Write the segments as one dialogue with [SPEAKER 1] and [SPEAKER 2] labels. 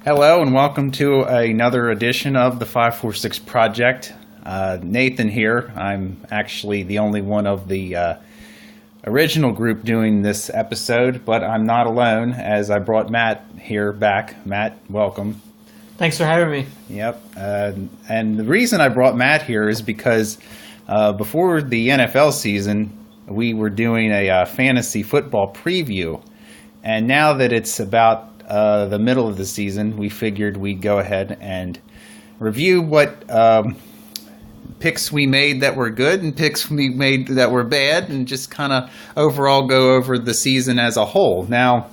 [SPEAKER 1] Hello and welcome to another edition of the 546 Project. Nathan here. I'm actually the only one of the original group doing this episode, but I'm not alone as I brought Matt here back. Matt, welcome.
[SPEAKER 2] Thanks for having me.
[SPEAKER 1] Yep. And the reason I brought Matt here is because before the NFL season, we were doing a fantasy football preview. And now that it's about the middle of the season, we figured we'd go ahead and review what picks we made that were good and picks we made that were bad, and just kind of overall go over the season as a whole. Now,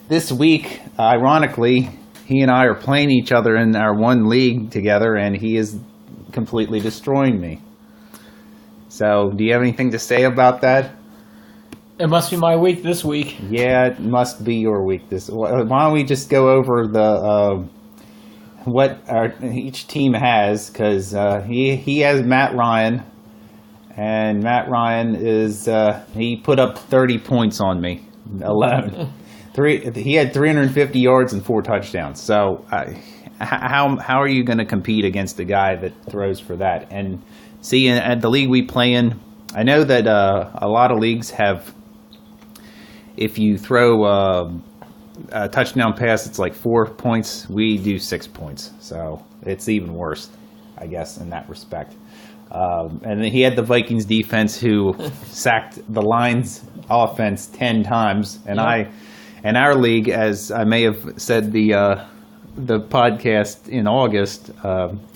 [SPEAKER 1] this week, ironically, he and I are playing each other in our one league together, and he is completely destroying me. So, do you have anything to say about that?
[SPEAKER 2] It must be my week this week.
[SPEAKER 1] Yeah, it must be your week. Why don't we just go over the what each team has? Because he has Matt Ryan, and Matt Ryan is he put up 30 points on me alone. He had 350 yards and 4 touchdowns. So how are you going to compete against a guy that throws for that? And see, at the league we play in, I know that a lot of leagues have. If you throw a touchdown pass, it's like 4 points. We do 6 points. So it's even worse, I guess, in that respect. And then he had the Vikings defense who sacked the Lions offense 10 times. And
[SPEAKER 2] Yep.
[SPEAKER 1] in our league, as I may have said the podcast in August,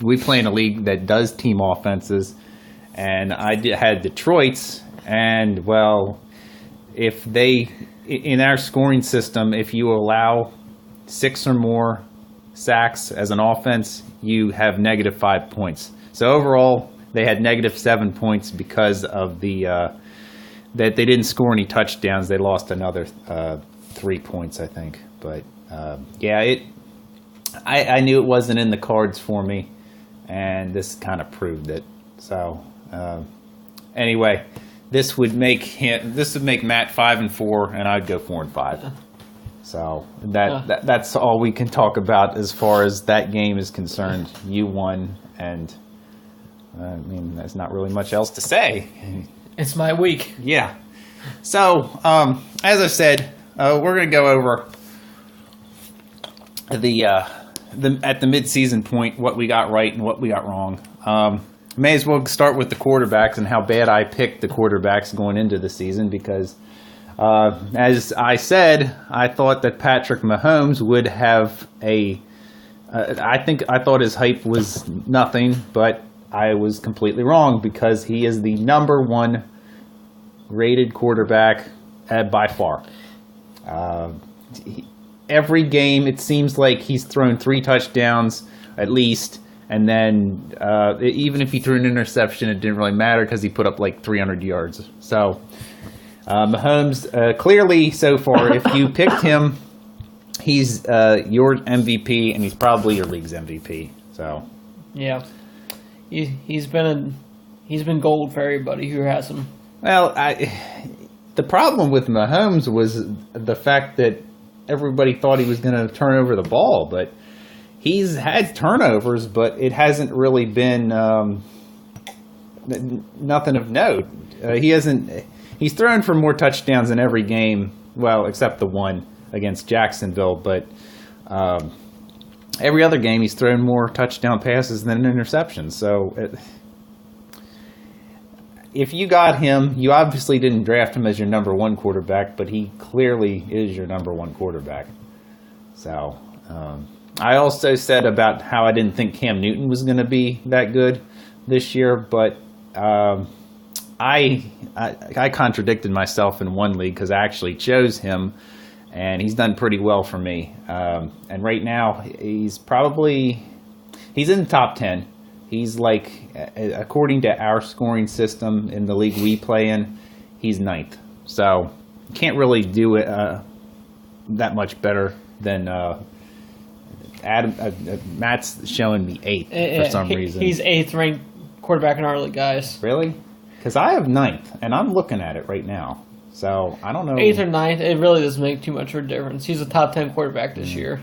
[SPEAKER 1] we play in a league that does team offenses. And I had Detroit's, and, well, if they... In our scoring system, if you allow 6 or more sacks as an offense, you have -5 points. So overall, they had -7 points because of that they didn't score any touchdowns. They lost another 3 points, I think. But I knew it wasn't in the cards for me, and this kind of proved it. So anyway. This would make Matt 5-4, and I'd go 4-5. So that's all we can talk about as far as that game is concerned. You won, and I mean, there's not really much else to say.
[SPEAKER 2] It's my week.
[SPEAKER 1] Yeah. So as I said, we're going to go over at the mid-season point what we got right and what we got wrong. May as well start with the quarterbacks and how bad I picked the quarterbacks going into the season because, as I said, I thought that Patrick Mahomes would have I thought his hype was nothing, but I was completely wrong because he is the number 1 rated quarterback by far. Every game, it seems like he's thrown 3 touchdowns at least. And then even if he threw an interception, it didn't really matter because he put up like 300 yards. So Mahomes, clearly so far, if you picked him, he's your MVP, and he's probably your league's MVP. So
[SPEAKER 2] yeah, he's been gold for everybody who has him.
[SPEAKER 1] Well, the problem with Mahomes was the fact that everybody thought he was going to turn over the ball, but. He's had turnovers, but it hasn't really been nothing of note. He's thrown for more touchdowns in every game, well, except the one against Jacksonville. But every other game, he's thrown more touchdown passes than interceptions. So if you got him, you obviously didn't draft him as your number 1 quarterback, but he clearly is your number 1 quarterback. So... I also said about how I didn't think Cam Newton was going to be that good this year, but I contradicted myself in one league because I actually chose him, and he's done pretty well for me. And right now, he's in the top 10. He's like, according to our scoring system in the league we play in, he's 9th. So can't really do it that much better than Matt's showing me 8th for some reason.
[SPEAKER 2] He's 8th ranked quarterback in our league, guys.
[SPEAKER 1] Really? Because I have 9th, and I'm looking at it right now. So I don't know.
[SPEAKER 2] 8th or 9th, it really doesn't make too much of a difference. He's a top 10 quarterback this year.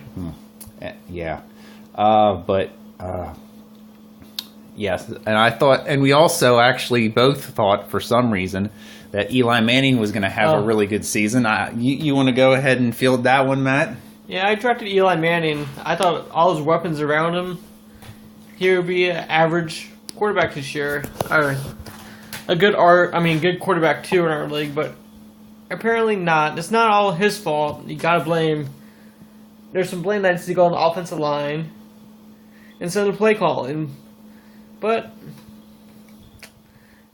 [SPEAKER 1] Yeah. But yes, and I thought, and we also actually both thought for some reason that Eli Manning was going to have a really good season. You want to go ahead and field that one, Matt?
[SPEAKER 2] Yeah, I drafted Eli Manning. I thought all his weapons around him, he would be an average quarterback this year, or a good good quarterback too in our league. But apparently not. It's not all his fault. You gotta blame. There's some blame that needs to go on the offensive line instead of play calling. But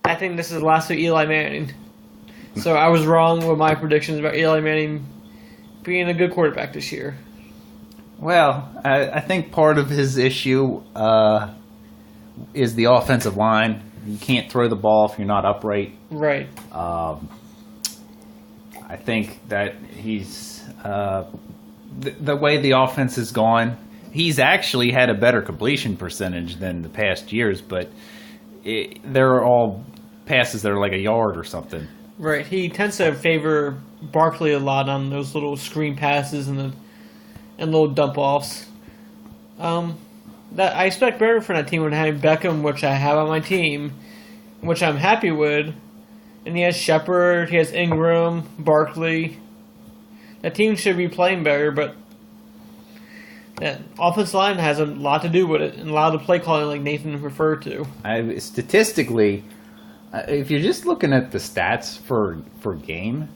[SPEAKER 2] I think this is the last of Eli Manning. So I was wrong with my predictions about Eli Manning being a good quarterback this year.
[SPEAKER 1] Well, I think part of his issue is the offensive line. You can't throw the ball if you're not upright.
[SPEAKER 2] Right.
[SPEAKER 1] I think that he's the way the offense has gone. He's actually had a better completion percentage than the past years, but they're all passes that are like a yard or something.
[SPEAKER 2] Right. He tends to favor Barkley a lot on those little screen passes and little dump offs. That I expect better from that team when having Beckham, which I have on my team, which I'm happy with. And he has Shepard, he has Ingram, Barkley. That team should be playing better, but that offensive line has a lot to do with it, and a lot of the play calling, like Nathan referred to.
[SPEAKER 1] Statistically, if you're just looking at the stats for game,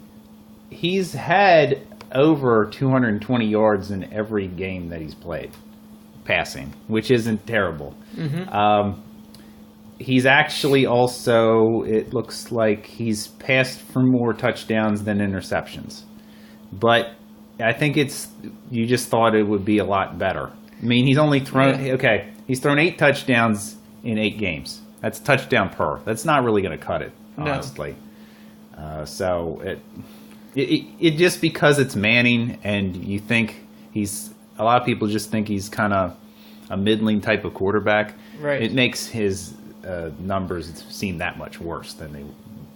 [SPEAKER 1] he's had over 220 yards in every game that he's played, passing, which isn't terrible. Mm-hmm. He's actually also, it looks like he's passed for more touchdowns than interceptions. But I think you just thought it would be a lot better. I mean, he's only thrown, he's thrown 8 touchdowns in 8 games. That's touchdown per. That's not really going to cut it, honestly. No. So it just because it's Manning and you think a lot of people just think he's kind of a middling type of quarterback.
[SPEAKER 2] Right.
[SPEAKER 1] It makes his numbers seem that much worse than they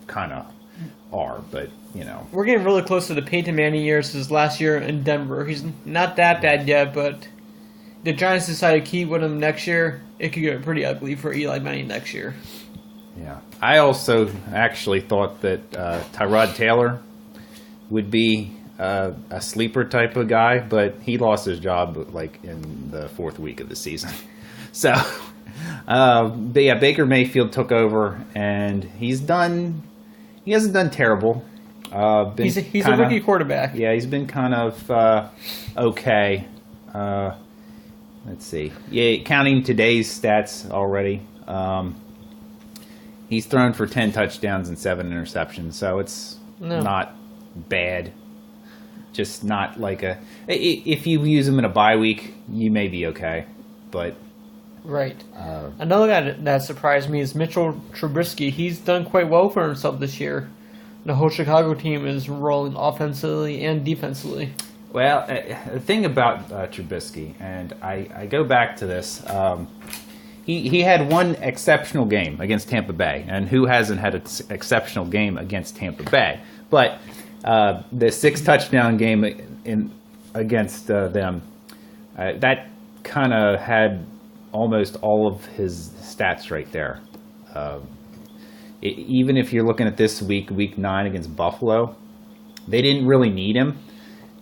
[SPEAKER 1] kind of are, but
[SPEAKER 2] we're getting really close to the Peyton Manning years his last year in Denver. He's not that bad yet, but the Giants decide to keep with him next year. It could get pretty ugly for Eli Manning next year.
[SPEAKER 1] Yeah, I also actually thought that Tyrod Taylor would be a sleeper type of guy, but he lost his job like in the 4th week of the season. So, but yeah, Baker Mayfield took over, and he hasn't done terrible.
[SPEAKER 2] He's a rookie quarterback.
[SPEAKER 1] Yeah, he's been kind of okay. Let's see. Yeah, counting today's stats already, he's thrown for 10 touchdowns and 7 interceptions, so it's not bad. Just not like if you use him in a bye week, you may be okay, but.
[SPEAKER 2] Right. Another guy that surprised me is Mitchell Trubisky. He's done quite well for himself this year. The whole Chicago team is rolling offensively and defensively.
[SPEAKER 1] Well, the thing about Trubisky, and I go back to this, he had one exceptional game against Tampa Bay, and who hasn't had an exceptional game against Tampa Bay? But the 6 touchdown game against them, that kind of had almost all of his stats right there. Even if you're looking at this week 9 against Buffalo, they didn't really need him,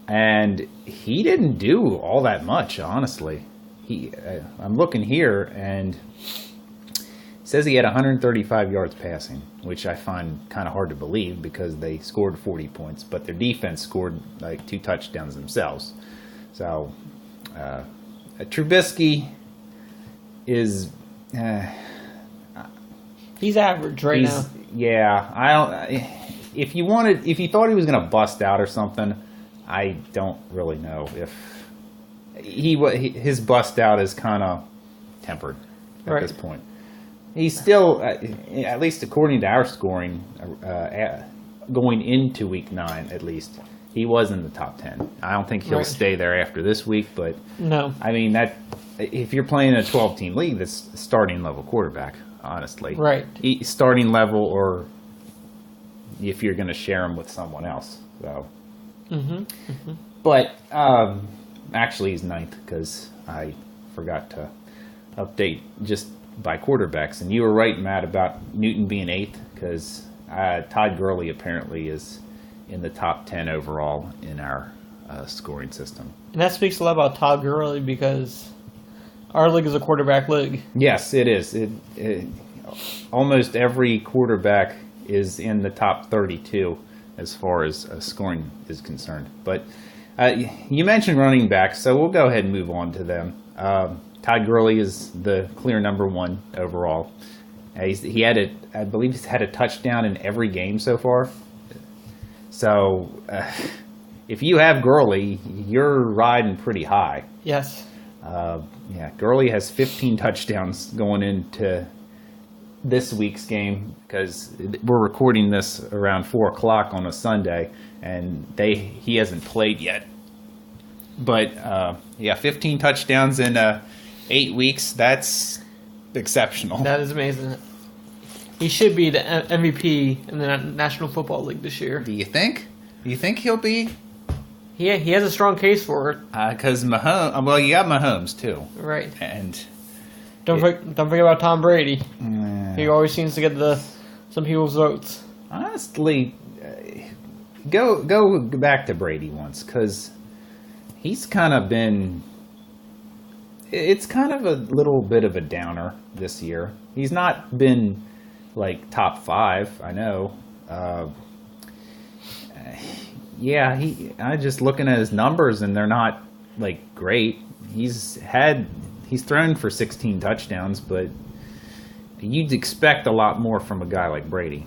[SPEAKER 1] and he didn't do all that much, honestly. I'm looking here, and it says he had 135 yards passing, which I find kind of hard to believe because they scored 40 points, but their defense scored like 2 touchdowns themselves. So Trubisky is
[SPEAKER 2] he's average now.
[SPEAKER 1] Yeah, I don't. If you thought he was going to bust out or something, I don't really know if his bust out is kind of tempered at this point. He's still, at least according to our scoring, going into week 9 at least, he was in the top 10. I don't think he'll stay there after this week, but
[SPEAKER 2] no.
[SPEAKER 1] I mean that. If you're playing a 12-team league, that's starting level quarterback, honestly.
[SPEAKER 2] Right.
[SPEAKER 1] Starting level, or if you're going to share him with someone else. So. Mm-hmm. Mm-hmm. But actually, he's ninth because I forgot to update just by quarterbacks. And you were right, Matt, about Newton being eighth because Todd Gurley apparently is in the top 10 overall in our scoring system.
[SPEAKER 2] And that speaks a lot about Todd Gurley because our league is a quarterback league.
[SPEAKER 1] Yes, it is. Almost every quarterback is in the top 32 as far as scoring is concerned. But you mentioned running backs, so we'll go ahead and move on to them. Todd Gurley is the clear number one overall. I believe he's had a touchdown in every game so far. So if you have Gurley, you're riding pretty high.
[SPEAKER 2] Yes.
[SPEAKER 1] Gurley has 15 touchdowns going into this week's game because we're recording this around 4 o'clock on a Sunday, and he hasn't played yet. But 15 touchdowns in 8 weeks. That's exceptional.
[SPEAKER 2] That is amazing. He should be the MVP in the National Football League this year.
[SPEAKER 1] Do you think? Do you think he'll be?
[SPEAKER 2] He has a strong case for it.
[SPEAKER 1] Because Mahomes, well, you got Mahomes too,
[SPEAKER 2] right?
[SPEAKER 1] And
[SPEAKER 2] don't forget about Tom Brady. He always seems to get some people's votes.
[SPEAKER 1] Honestly, go back to Brady once because he's kind of been. It's kind of a little bit of a downer this year. He's not been like top 5. I know. I'm just looking at his numbers and they're not like great. He's thrown for 16 touchdowns, but you'd expect a lot more from a guy like Brady.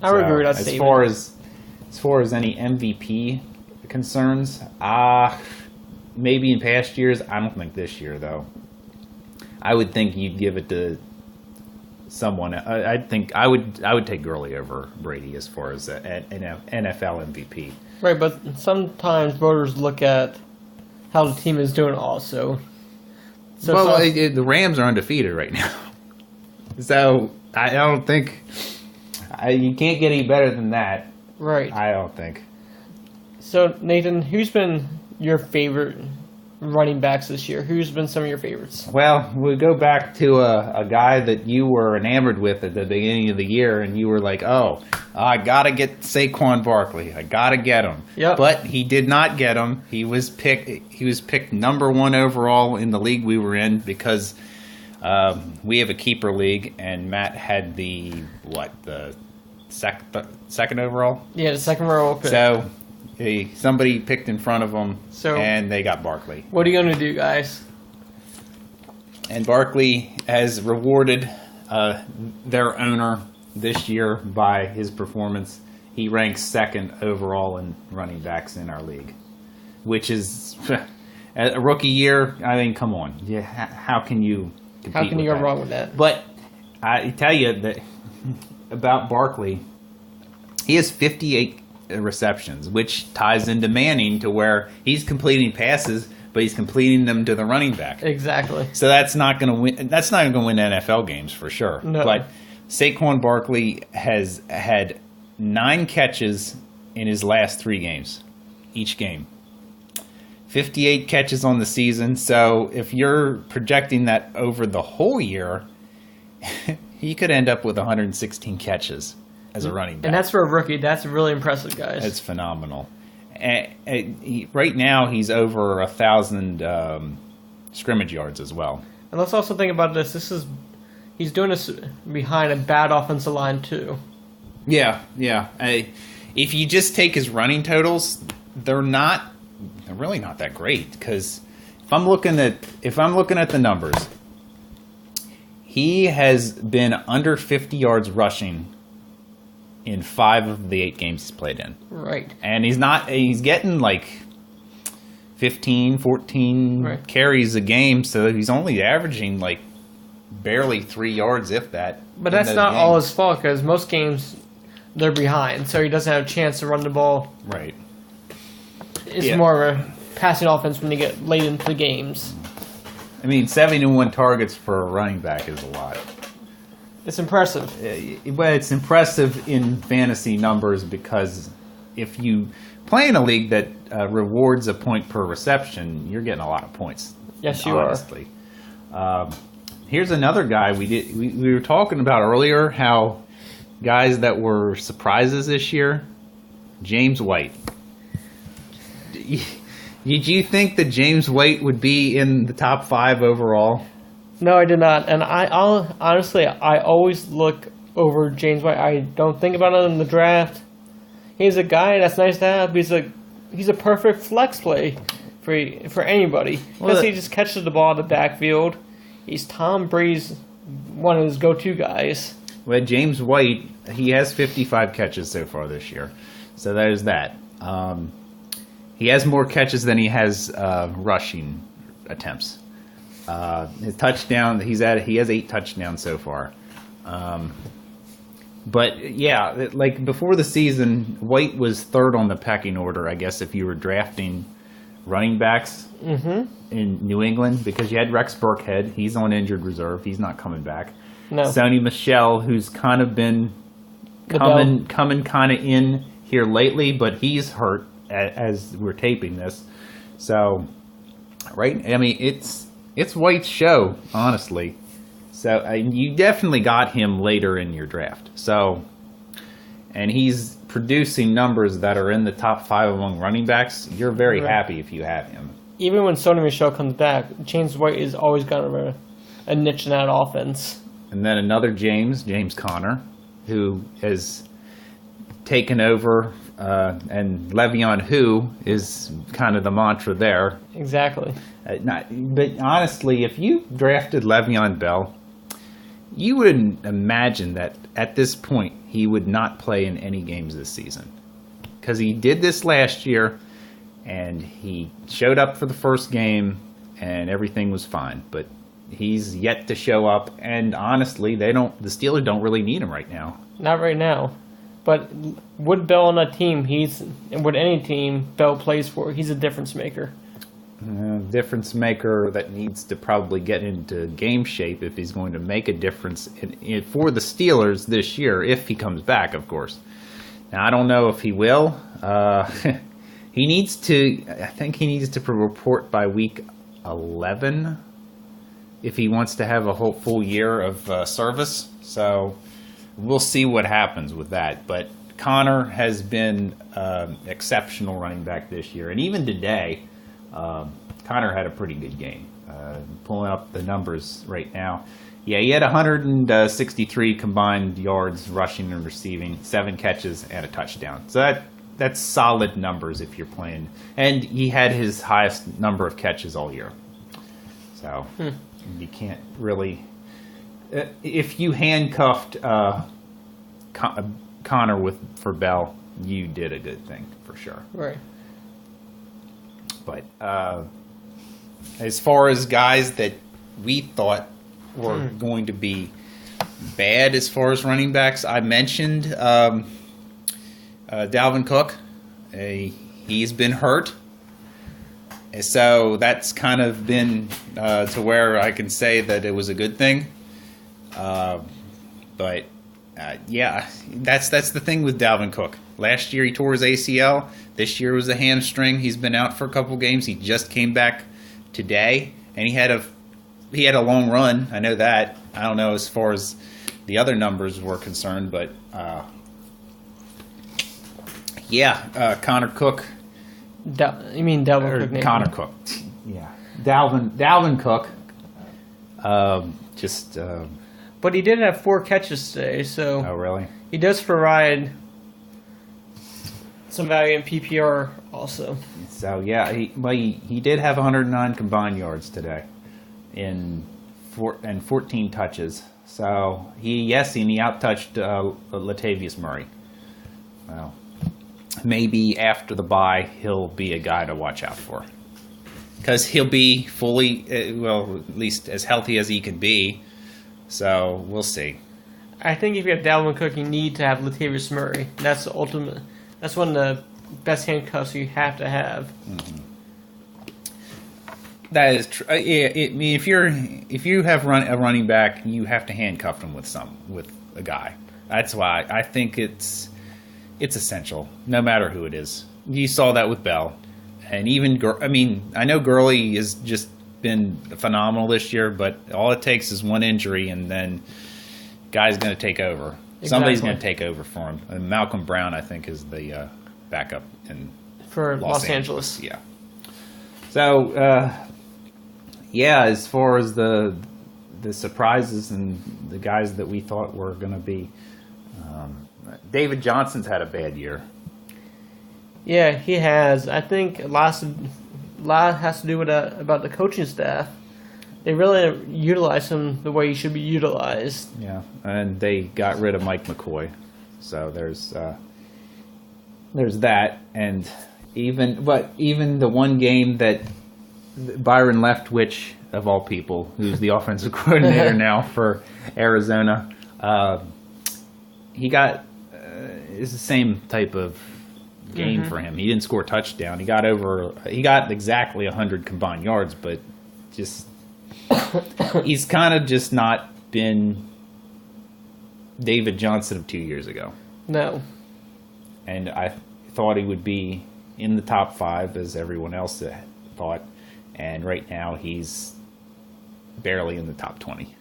[SPEAKER 2] I would agree with that statement.
[SPEAKER 1] As far as any MVP concerns, maybe in past years. I don't think this year though. I would think you'd give it to someone. I think I would take Gurley over Brady as far as an NFL MVP.
[SPEAKER 2] Right, but sometimes voters look at how the team is doing also.
[SPEAKER 1] The Rams are undefeated right now. So I don't think you can't get any better than that.
[SPEAKER 2] Right.
[SPEAKER 1] I don't think.
[SPEAKER 2] So Nathan, who's been your favorite running backs this year? Who's been some of your favorites?
[SPEAKER 1] Well, we go back to a guy that you were enamored with at the beginning of the year, and you were like, "Oh, I gotta get Saquon Barkley. I gotta get him."
[SPEAKER 2] Yep.
[SPEAKER 1] But he did not get him. He was picked number 1 overall in the league we were in because we have a keeper league, and Matt had the second overall.
[SPEAKER 2] Yeah, the second overall pick.
[SPEAKER 1] So somebody picked in front of them, and they got Barkley.
[SPEAKER 2] What are you going to do, guys?
[SPEAKER 1] And Barkley has rewarded their owner this year by his performance. He ranks 2nd overall in running backs in our league, which is a rookie year. I mean, come on. Yeah, how can you compete
[SPEAKER 2] How can you go
[SPEAKER 1] that?
[SPEAKER 2] wrong with that?
[SPEAKER 1] But I tell you that about Barkley, he has 58 receptions, which ties into Manning to where he's completing passes, but he's completing them to the running back.
[SPEAKER 2] Exactly.
[SPEAKER 1] So that's not going to win. That's not going to win NFL games for sure.
[SPEAKER 2] No.
[SPEAKER 1] But Saquon Barkley has had 9 catches in his last 3 games, each game. 58 catches on the season. So if you're projecting that over the whole year, he could end up with 116 catches as a running back.
[SPEAKER 2] And that's for a rookie. That's really impressive, guys.
[SPEAKER 1] That's phenomenal. Right now, he's over 1,000 scrimmage yards as well.
[SPEAKER 2] And let's also think about this. He's doing this behind a bad offensive line too.
[SPEAKER 1] Yeah. If you just take his running totals, they're really not that great. Because if I'm looking at the numbers, he has been under 50 yards rushing in 5 of the 8 games he's played in.
[SPEAKER 2] Right.
[SPEAKER 1] And he's getting like 15, 14 carries a game, so he's only averaging like barely 3 yards, if that.
[SPEAKER 2] But that's not all his fault, because most games they're behind, so he doesn't have a chance to run the ball.
[SPEAKER 1] Right.
[SPEAKER 2] It's more of a passing offense when you get late into the games.
[SPEAKER 1] I mean, 71 targets for a running back is a lot.
[SPEAKER 2] It's impressive.
[SPEAKER 1] But it's impressive in fantasy numbers because if you play in a league that rewards a point per reception, you're getting a lot of points.
[SPEAKER 2] Yes, you
[SPEAKER 1] honestly. Here's another guy we were talking about earlier, how guys that were surprises this year. James White. Did you think that James White would be in the top 5 overall?
[SPEAKER 2] No, I did not. And honestly, I always look over James White. I don't think about him in the draft. He's a guy that's nice to have. He's a perfect flex play for anybody because he just catches the ball in the backfield. He's Tom Brady's one of his go-to guys.
[SPEAKER 1] Well, James White, he has 55 catches so far this year, so there's that. He has more catches than he has rushing attempts. His touchdown, he has 8 touchdowns so far. But yeah, like before the season, White was 3rd on the pecking order, I guess, if you were drafting running backs in New England, because you had Rex Burkhead. He's on injured reserve. He's not coming back.
[SPEAKER 2] No.
[SPEAKER 1] Sony Michel, who's kind of been coming kind of in here lately, but he's hurt as we're taping this. So, right? I mean, it's White's show, honestly. So you definitely got him later in your draft. So, and he's producing numbers that are in the top 5 among running backs. You're very happy if you have him.
[SPEAKER 2] Even when Sony Michel comes back, James White is always got a niche in that offense.
[SPEAKER 1] And then another James Conner, who has taken over, and Le'Veon who is kind of the mantra there.
[SPEAKER 2] Exactly.
[SPEAKER 1] But honestly, if you drafted Le'Veon Bell, you wouldn't imagine that at this point he would not play in any games this season. Because he did this last year, and he showed up for the first game, and everything was fine. But he's yet to show up, and honestly, the Steelers don't really need him right now.
[SPEAKER 2] Not right now. But with Bell on a team, with any team Bell plays for, he's a difference maker.
[SPEAKER 1] Difference maker that needs to probably get into game shape if he's going to make a difference for the Steelers this year, if he comes back, of course. Now, I don't know if he will. I think he needs to report by week 11 if he wants to have a whole full year of service. So we'll see what happens with that. But Connor has been exceptional running back this year. And even today, Connor had a pretty good game. Pulling up the numbers right now. Yeah, he had 163 combined yards rushing and receiving, 7 catches and a touchdown. So that's solid numbers if you're playing. And he had his highest number of catches all year. So you can't really... if you handcuffed Connor for Bell, you did a good thing for sure.
[SPEAKER 2] Right.
[SPEAKER 1] But as far as guys that we thought were going to be bad as far as running backs, I mentioned Dalvin Cook. He's been hurt. So that's kind of been to where I can say that it was a good thing. But yeah, that's the thing with Dalvin Cook. Last year he tore his ACL. This year was a hamstring. He's been out for a couple games. He just came back today, and he had a long run. I know that. I don't know as far as the other numbers were concerned, but Connor Cook.
[SPEAKER 2] You mean Dalvin Cook?
[SPEAKER 1] Connor Cook. Yeah, Dalvin Cook.
[SPEAKER 2] But he did have 4 catches today, so.
[SPEAKER 1] Oh, really?
[SPEAKER 2] He does provide some value in PPR also.
[SPEAKER 1] So yeah, he did have 109 combined yards today, and 14 touches. So he out-touched Latavius Murray. Well, maybe after the bye he'll be a guy to watch out for, because he'll be fully, at least as healthy as he can be. So we'll see.
[SPEAKER 2] I think if you have Dalvin Cook, you need to have Latavius Murray. That's the ultimate. That's one of the best handcuffs you have to have.
[SPEAKER 1] Mm-hmm. That is true. I mean, if you have a running back, you have to handcuff him with a guy. That's why I think it's essential, no matter who it is. You saw that with Bell. And even, I know Gurley has just been phenomenal this year, but all it takes is one injury, and then guy's going to take over.
[SPEAKER 2] Exactly.
[SPEAKER 1] Somebody's going to take over for him. And Malcolm Brown, I think, is the backup
[SPEAKER 2] for Los Angeles.
[SPEAKER 1] Yeah. So, as far as the surprises and the guys that we thought were going to be, David Johnson's had a bad year.
[SPEAKER 2] Yeah, he has. I think a lot has to do with about the coaching staff. They really utilize him the way he should be utilized.
[SPEAKER 1] Yeah, and they got rid of Mike McCoy, so there's that, and even the one game that Byron Leftwich, of all people, who's the offensive coordinator now for Arizona, he got it's the same type of game for him. He didn't score a touchdown. He got exactly 100 combined yards, but just he's kind of just not been David Johnson of 2 years ago.
[SPEAKER 2] No.
[SPEAKER 1] And I thought he would be in the top 5, as everyone else thought, and right now he's barely in the top 20.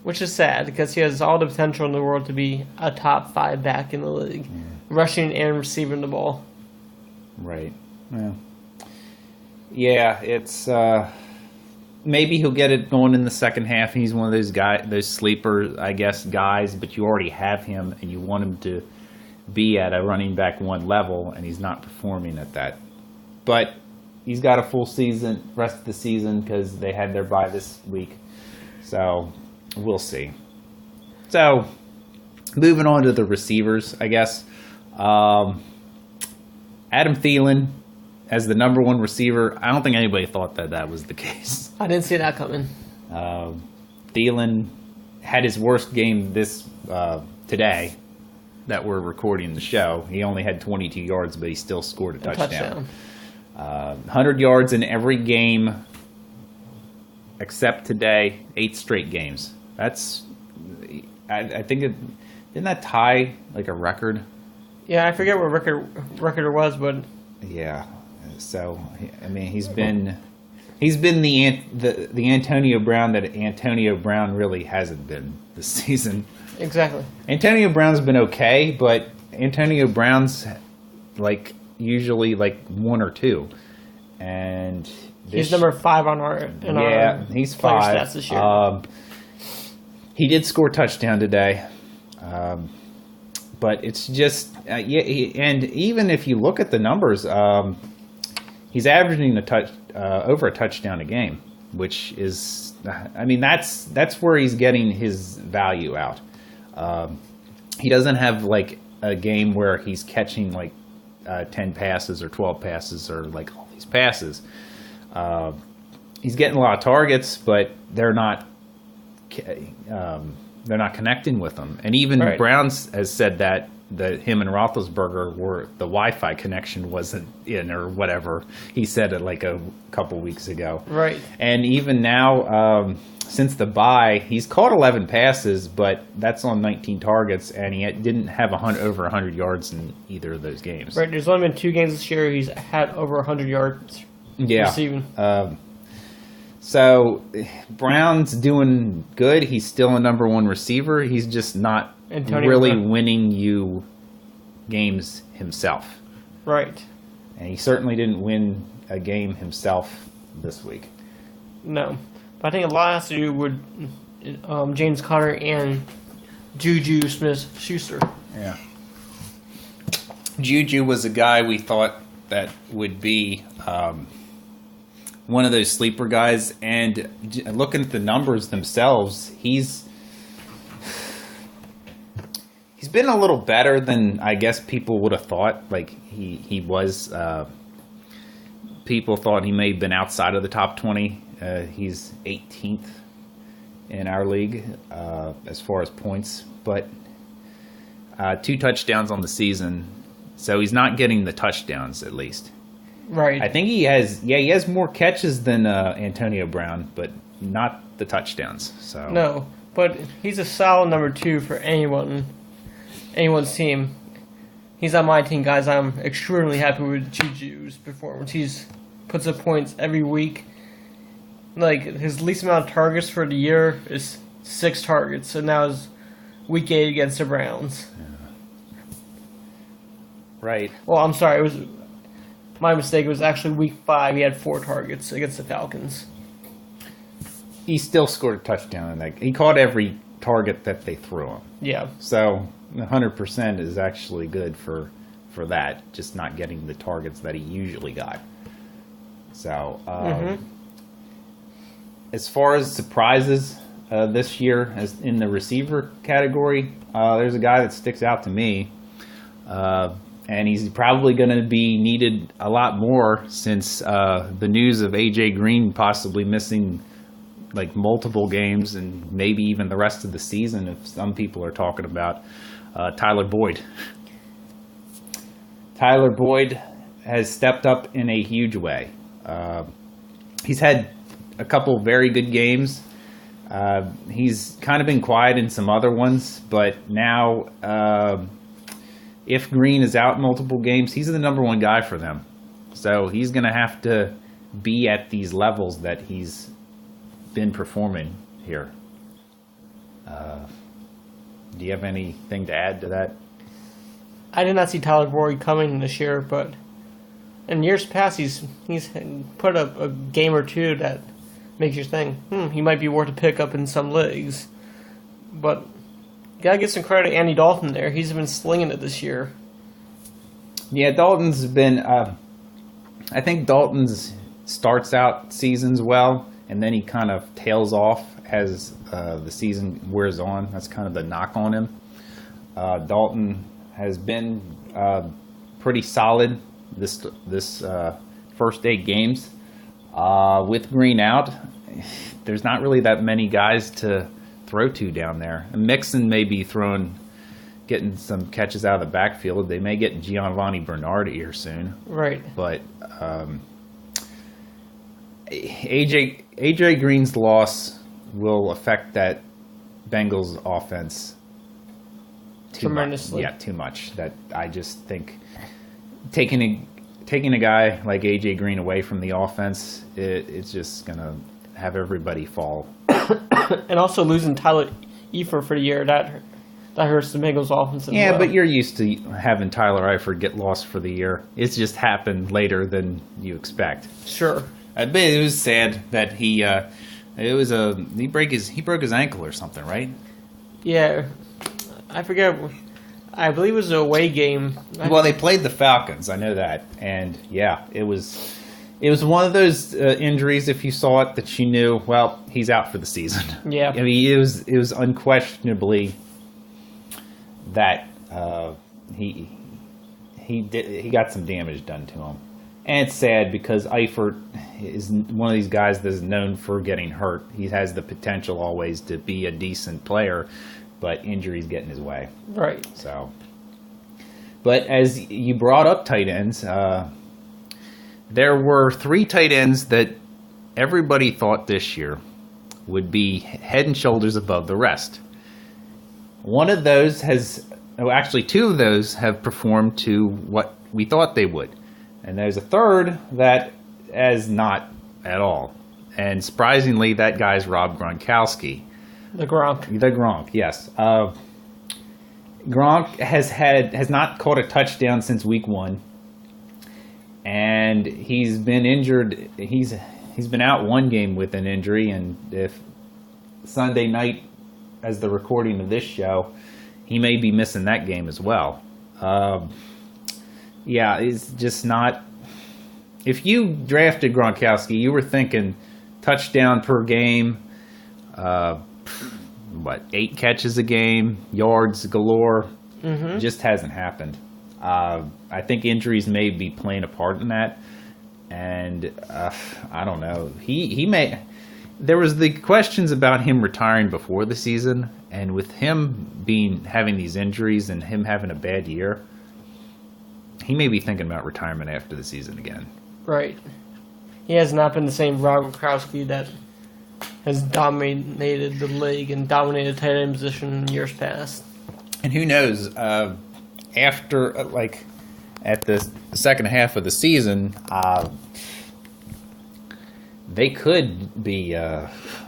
[SPEAKER 2] Which is sad, because he has all the potential in the world to be a top 5 back in the league, rushing and receiving the ball.
[SPEAKER 1] Right. Well, yeah, it's maybe he'll get it going in the second half. He's one of those sleeper, I guess, guys, but you already have him, and you want him to be at a running back 1 level, and he's not performing at that. But he's got a full season, rest of the season, because they had their bye this week. So we'll see. So moving on to the receivers, I guess. Adam Thielen as the number 1 receiver. I don't think anybody thought that was the case.
[SPEAKER 2] I didn't see that coming.
[SPEAKER 1] Thielen had his worst game today that we're recording the show. He only had 22 yards, but he still scored a touchdown. 100 yards in every game except today, 8 straight games. That's, I think didn't that tie like a record?
[SPEAKER 2] Yeah, I forget what record it was, but
[SPEAKER 1] yeah. So I mean, he's been the Antonio Brown that Antonio Brown really hasn't been this season.
[SPEAKER 2] Exactly.
[SPEAKER 1] Antonio Brown's been okay, but Antonio Brown's like usually like 1 or 2, and
[SPEAKER 2] he's number 5 on our
[SPEAKER 1] he's
[SPEAKER 2] player
[SPEAKER 1] 5
[SPEAKER 2] stats this year.
[SPEAKER 1] He did score a touchdown today, but it's just and even if you look at the numbers, he's averaging over a touchdown a game, which is, I mean, that's where he's getting his value out. He doesn't have like a game where he's catching like 10 passes or 12 passes or like all these passes. He's getting a lot of targets, but they're not connecting with them. And even
[SPEAKER 2] right.
[SPEAKER 1] Browns has said that him and Roethlisberger the Wi-Fi connection wasn't in, or whatever. He said it like a couple weeks ago.
[SPEAKER 2] Right.
[SPEAKER 1] And even now, since the bye, he's caught 11 passes, but that's on 19 targets, and he didn't have over 100 yards in either of those games.
[SPEAKER 2] Right. There's only been 2 games this year he's had over 100 yards receiving.
[SPEAKER 1] So Brown's doing good. He's still a number 1 receiver. He's just not really winning you games himself.
[SPEAKER 2] Right.
[SPEAKER 1] And he certainly didn't win a game himself this week.
[SPEAKER 2] No. But I think a lot has to do with James Conner and Juju Smith-Schuster.
[SPEAKER 1] Yeah. Juju was a guy we thought that would be one of those sleeper guys, and looking at the numbers themselves, he's been a little better than I guess people would have thought. Like he was. People thought he may have been outside of the top 20. He's 18th in our league as far as points, but 2 touchdowns on the season, so he's not getting the touchdowns at least.
[SPEAKER 2] Right.
[SPEAKER 1] I think he has more catches than Antonio Brown, but not the touchdowns. So
[SPEAKER 2] no, but he's a solid number 2 for anyone's team. he's on my team, guys. I'm extremely happy with Juju's performance. He's puts up points every week. Like, his least amount of targets for the year is 6 targets, and now is week 8 against the Browns.
[SPEAKER 1] Right.
[SPEAKER 2] Well, I'm sorry, it was my mistake. It was actually week 5. He had 4 targets against the Falcons.
[SPEAKER 1] He still scored a touchdown, and he caught every target that they threw him.
[SPEAKER 2] Yeah.
[SPEAKER 1] So 100% is actually good for that, just not getting the targets that he usually got. So, as far as surprises this year, as in the receiver category, there's a guy that sticks out to me, and he's probably going to be needed a lot more since the news of A.J. Green possibly missing like multiple games and maybe even the rest of the season, if some people are talking about Tyler Boyd. Tyler Boyd has stepped up in a huge way. He's had a couple very good games. He's kind of been quiet in some other ones, but now if Green is out multiple games, he's the number 1 guy for them. So he's going to have to be at these levels that he's been performing here. Do you have anything to add to that?
[SPEAKER 2] I did not see Tyler Boyd coming this year, but in years past, he's put up a game or two that makes you think, he might be worth a pickup in some leagues. But you gotta give some credit to Andy Dalton there. He's been slinging it this year.
[SPEAKER 1] Yeah, Dalton's been. I think Dalton's starts out seasons well, and then he kind of tails off as the season wears on. That's kind of the knock on him. Dalton has been pretty solid this first 8 games. With Green out, there's not really that many guys to throw to down there. And Mixon may be getting some catches out of the backfield. They may get Giovanni Bernard here soon.
[SPEAKER 2] Right.
[SPEAKER 1] But AJ Green's loss will affect that Bengals offense
[SPEAKER 2] tremendously.
[SPEAKER 1] Too much. That I just think taking a guy like AJ Green away from the offense, it's just gonna have everybody fall.
[SPEAKER 2] And also losing Tyler Eifert for the year, that hurts the Bengals offense as
[SPEAKER 1] Yeah,
[SPEAKER 2] well.
[SPEAKER 1] but you're used to having Tyler Eifert get lost for the year. It's just happened later than you expect.
[SPEAKER 2] Sure.
[SPEAKER 1] But it was sad that he broke his ankle or something, right?
[SPEAKER 2] Yeah, I forget. I believe it was an away game.
[SPEAKER 1] Well, they played the Falcons. I know that, and yeah, it was one of those injuries. If you saw it, that you knew, well, he's out for the season.
[SPEAKER 2] Yeah,
[SPEAKER 1] I mean, it was unquestionably that he got some damage done to him, and it's sad because Eifert is one of these guys that's known for getting hurt. He has the potential always to be a decent player, but injuries get in his way.
[SPEAKER 2] Right.
[SPEAKER 1] So, but as you brought up tight ends, there were 3 tight ends that everybody thought this year would be head and shoulders above the rest. One of those actually 2 of those have performed to what we thought they would. And there's a third that has not at all. And surprisingly, that guy's Rob Gronkowski.
[SPEAKER 2] The Gronk,
[SPEAKER 1] yes. Gronk has not caught a touchdown since week 1. And he's been injured. He's been out 1 game with an injury, and if Sunday night, as the recording of this show, he may be missing that game as well. Yeah, it's just not. If you drafted Gronkowski, you were thinking touchdown per game, 8 catches a game, yards galore.
[SPEAKER 2] Mm-hmm.
[SPEAKER 1] Just hasn't happened. I think injuries may be playing a part in that, and I don't know. He may. There was the questions about him retiring before the season, and with him having these injuries and him having a bad year, he may be thinking about retirement after the season again.
[SPEAKER 2] Right. He has not been the same Rob Gronkowski that has dominated the league and dominated the tight end position in years past.
[SPEAKER 1] And who knows? after at the second half of the season, they could be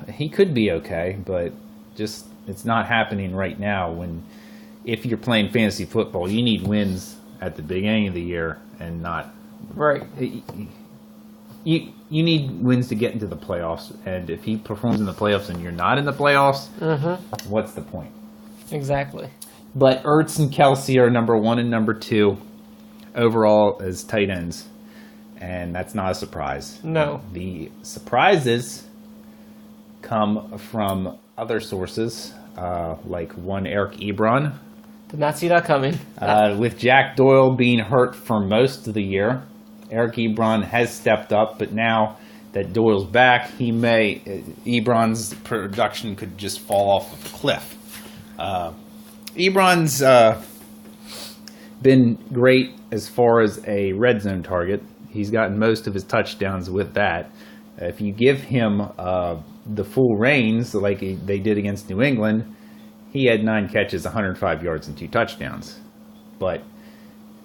[SPEAKER 1] he could be okay, but just it's not happening right now. If you're playing fantasy football, you need wins at the beginning of the year and not
[SPEAKER 2] right.
[SPEAKER 1] You need wins to get into the playoffs, and if he performs in the playoffs and you're not in the playoffs, what's the point?
[SPEAKER 2] Exactly.
[SPEAKER 1] But Ertz and Kelsey are number 1 and number 2 overall as tight ends, and that's not a surprise.
[SPEAKER 2] No.
[SPEAKER 1] The surprises come from other sources, like one Eric Ebron.
[SPEAKER 2] Did not see that coming.
[SPEAKER 1] With Jack Doyle being hurt for most of the year, Eric Ebron has stepped up, but now that Doyle's back, Ebron's production could just fall off of a cliff. Ebron's been great as far as a red zone target. He's gotten most of his touchdowns with that. If you give him the full reins like they did against New England, he had 9 catches, 105 yards, and 2 touchdowns. But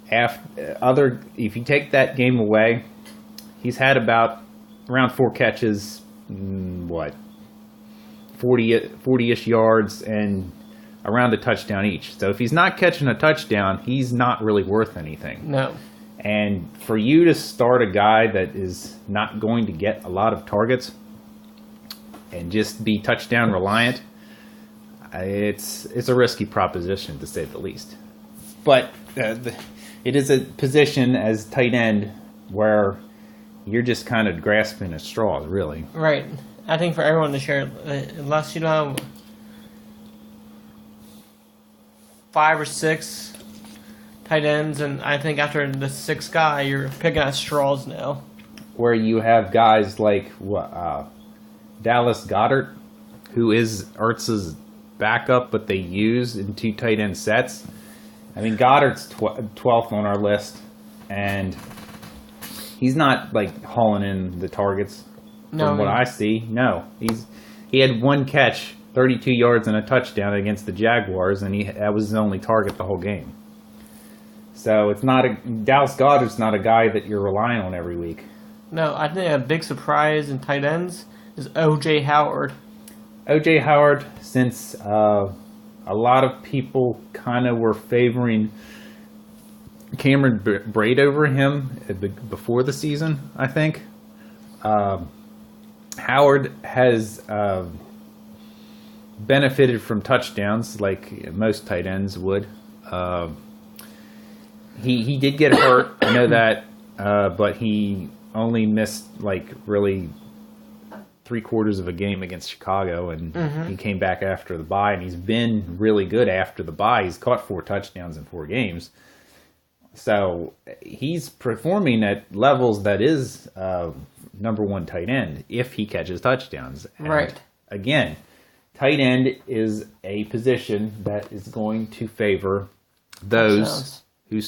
[SPEAKER 1] if you take that game away, he's had around 4 catches, 40-ish yards, and around a touchdown each. So if he's not catching a touchdown, he's not really worth anything.
[SPEAKER 2] No.
[SPEAKER 1] And for you to start a guy that is not going to get a lot of targets and just be touchdown reliant, it's a risky proposition, to say the least. But it is a position as tight end where you're just kind of grasping at straws, really.
[SPEAKER 2] Right. I think for everyone to share, unless you don't have 5 or 6 tight ends, and I think after the 6th guy, you're picking at straws now.
[SPEAKER 1] Where you have guys like Dallas Goedert, who is Ertz's backup, but they use in 2 tight end sets. I mean, Goddard's 12th on our list, and he's not hauling in the targets from what I see. No, he had 1 catch, 32 yards, and a touchdown against the Jaguars, and that was his only target the whole game. So Dallas Goedert's not a guy that you're relying on every week.
[SPEAKER 2] No, I think a big surprise in tight ends is O.J. Howard.
[SPEAKER 1] O.J. Howard, since a lot of people kind of were favoring Cameron Braid over him before the season, I think. Howard has benefited from touchdowns like most tight ends would. He did get hurt, I know that, but he only missed really 3/4 of a game against Chicago, and he came back after the bye, and he's been really good after the bye. He's caught 4 touchdowns in 4 games. So he's performing at levels that is number 1 tight end if he catches touchdowns. And
[SPEAKER 2] right.
[SPEAKER 1] Again, tight end is a position that is going to favor those who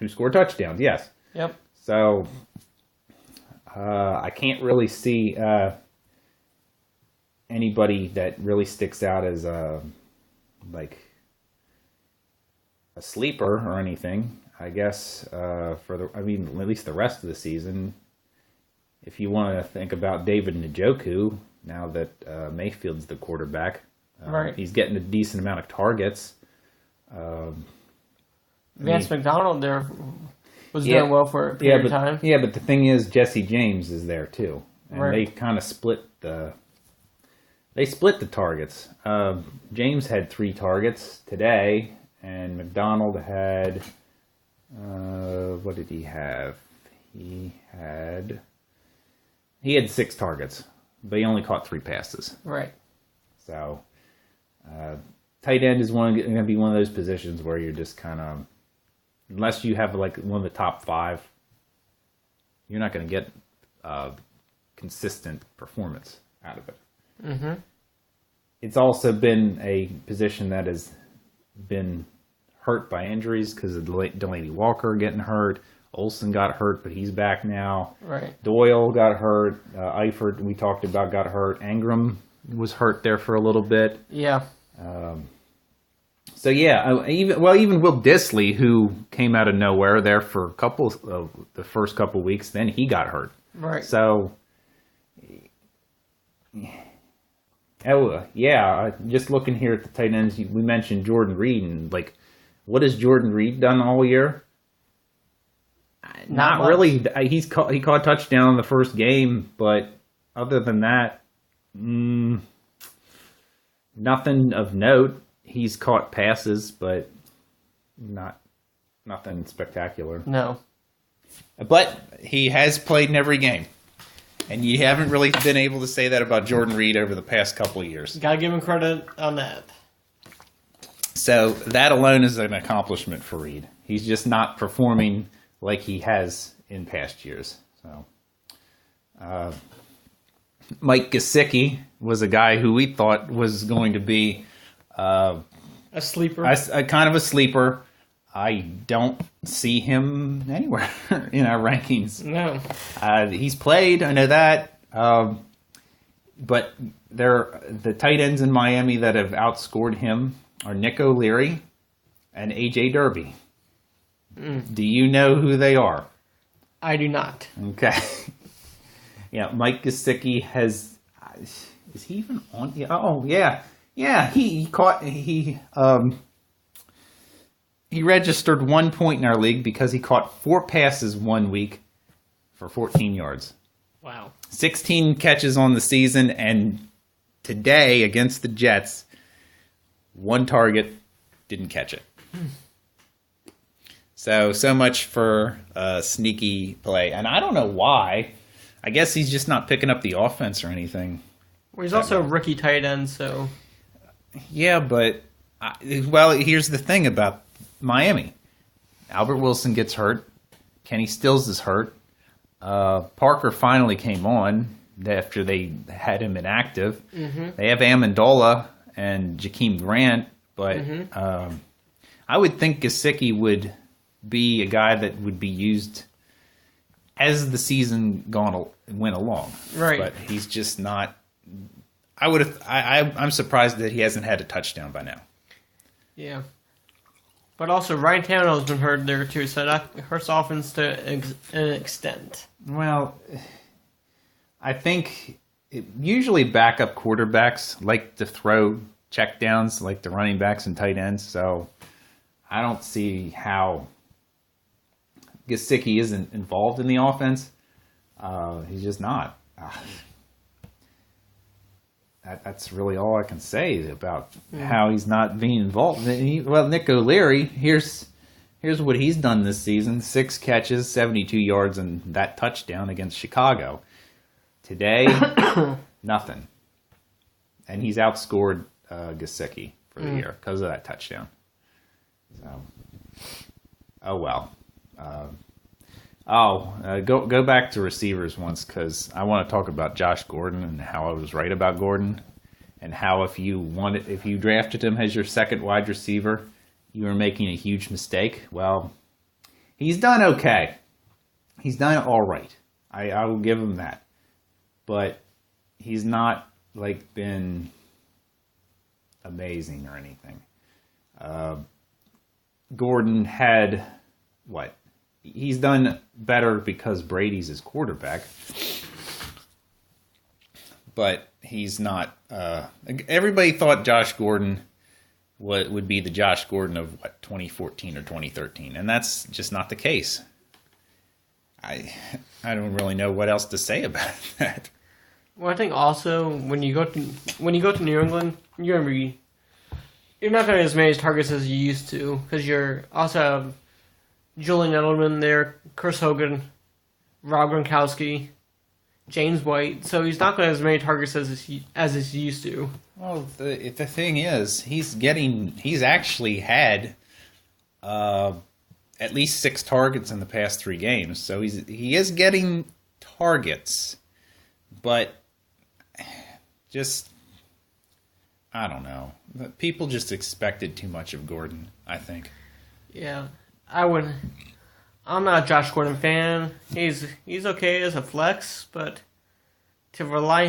[SPEAKER 1] score touchdowns. Yes.
[SPEAKER 2] Yep.
[SPEAKER 1] So I can't really see anybody that really sticks out as a sleeper or anything. I guess at least the rest of the season. If you want to think about David Njoku, now that Mayfield's the quarterback,
[SPEAKER 2] right.
[SPEAKER 1] He's getting a decent amount of targets.
[SPEAKER 2] Vance McDonald there was doing well for a period of time.
[SPEAKER 1] Yeah, but the thing is, Jesse James is there too, and
[SPEAKER 2] right.
[SPEAKER 1] they kind of split the targets. James had 3 targets today, and McDonald had what did he have? He had 6 targets, but he only caught 3 passes.
[SPEAKER 2] Right.
[SPEAKER 1] So, tight end is going to be one of those positions where you're just kind of, unless you have one of the top 5, you're not going to get consistent performance out of it.
[SPEAKER 2] Mm-hmm.
[SPEAKER 1] It's also been a position that has been hurt by injuries because of Delaney Walker getting hurt. Olsen got hurt, but he's back now.
[SPEAKER 2] Right.
[SPEAKER 1] Doyle got hurt. Eifert, we talked about, got hurt. Ingram was hurt there for a little bit.
[SPEAKER 2] Yeah.
[SPEAKER 1] So yeah, even Will Disley, who came out of nowhere there for the first couple weeks, then he got hurt.
[SPEAKER 2] Right.
[SPEAKER 1] So, just looking here at the tight ends, we mentioned Jordan Reed, and like, what has Jordan Reed done all year? Not
[SPEAKER 2] much.
[SPEAKER 1] really. He caught a touchdown in the first game, but other than that, nothing of note. He's caught passes, but nothing spectacular.
[SPEAKER 2] No.
[SPEAKER 1] But he has played in every game. And you haven't really been able to say that about Jordan Reed over the past couple of years.
[SPEAKER 2] Gotta give him credit on that.
[SPEAKER 1] So that alone is an accomplishment for Reed. He's just not performing like he has in past years. So, Mike Gesicki was a guy who we thought was going to be
[SPEAKER 2] A sleeper.
[SPEAKER 1] kind of a sleeper. I don't see him anywhere in our rankings.
[SPEAKER 2] No.
[SPEAKER 1] He's played, I know that. But the tight ends in Miami that have outscored him are Nick O'Leary and A.J. Derby. Do you know who they are?
[SPEAKER 2] I do not.
[SPEAKER 1] Okay. Yeah, Mike Gesicki has... Is he even on? Yeah, oh, yeah. Yeah, he registered 1 point in our league because he caught 4 passes 1 week for 14 yards.
[SPEAKER 2] Wow.
[SPEAKER 1] 16 catches on the season, and today against the Jets, 1 target, didn't catch it. So much for sneaky play. And I don't know why. I guess he's just not picking up the offense or anything.
[SPEAKER 2] Well, he's also a rookie tight end, so...
[SPEAKER 1] Yeah, but... here's the thing about Miami. Albert Wilson gets hurt. Kenny Stills is hurt. Parker finally came on after they had him inactive. Mm-hmm. They have Amendola and Jakeem Grant, but I would think Gesicki would be a guy that would be used as the season went along.
[SPEAKER 2] Right.
[SPEAKER 1] But he's just not... I'm surprised that he hasn't had a touchdown by now.
[SPEAKER 2] Yeah. But also, Ryan Tannehill's been hurt there, too, so that hurts offense to an extent.
[SPEAKER 1] Well, I think usually backup quarterbacks like to throw checkdowns like the running backs and tight ends, so I don't see how Gesicki isn't involved in the offense. He's just not. That's really all I can say about how he's not being involved. Nick O'Leary, here's what he's done this season. 6 catches, 72 yards, and that touchdown against Chicago. Today, nothing. And he's outscored Gesicki for the year because of that touchdown. So, oh well. Go back to receivers once, because I want to talk about Josh Gordon and how I was right about Gordon, and how if you drafted him as your second wide receiver, you were making a huge mistake. Well, he's done okay. He's done all right. I will give him that, but he's not been amazing or anything. Gordon had what? He's done better because Brady's his quarterback, but he's not. Everybody thought Josh Gordon would be the Josh Gordon of 2014 or 2013, and that's just not the case. I don't really know what else to say about that.
[SPEAKER 2] Well, I think also when you go to New England, you're not going to get as many targets as you used to, because you're also have Julian Edelman there, Chris Hogan, Rob Gronkowski, James White. So he's not going to have as many targets as he used to.
[SPEAKER 1] Well, the thing is, he's actually had at least 6 targets in the past 3 games. So he is getting targets, but just I don't know. People just expected too much of Gordon, I think.
[SPEAKER 2] Yeah. I'm not a Josh Gordon fan. He's okay as a flex, but to rely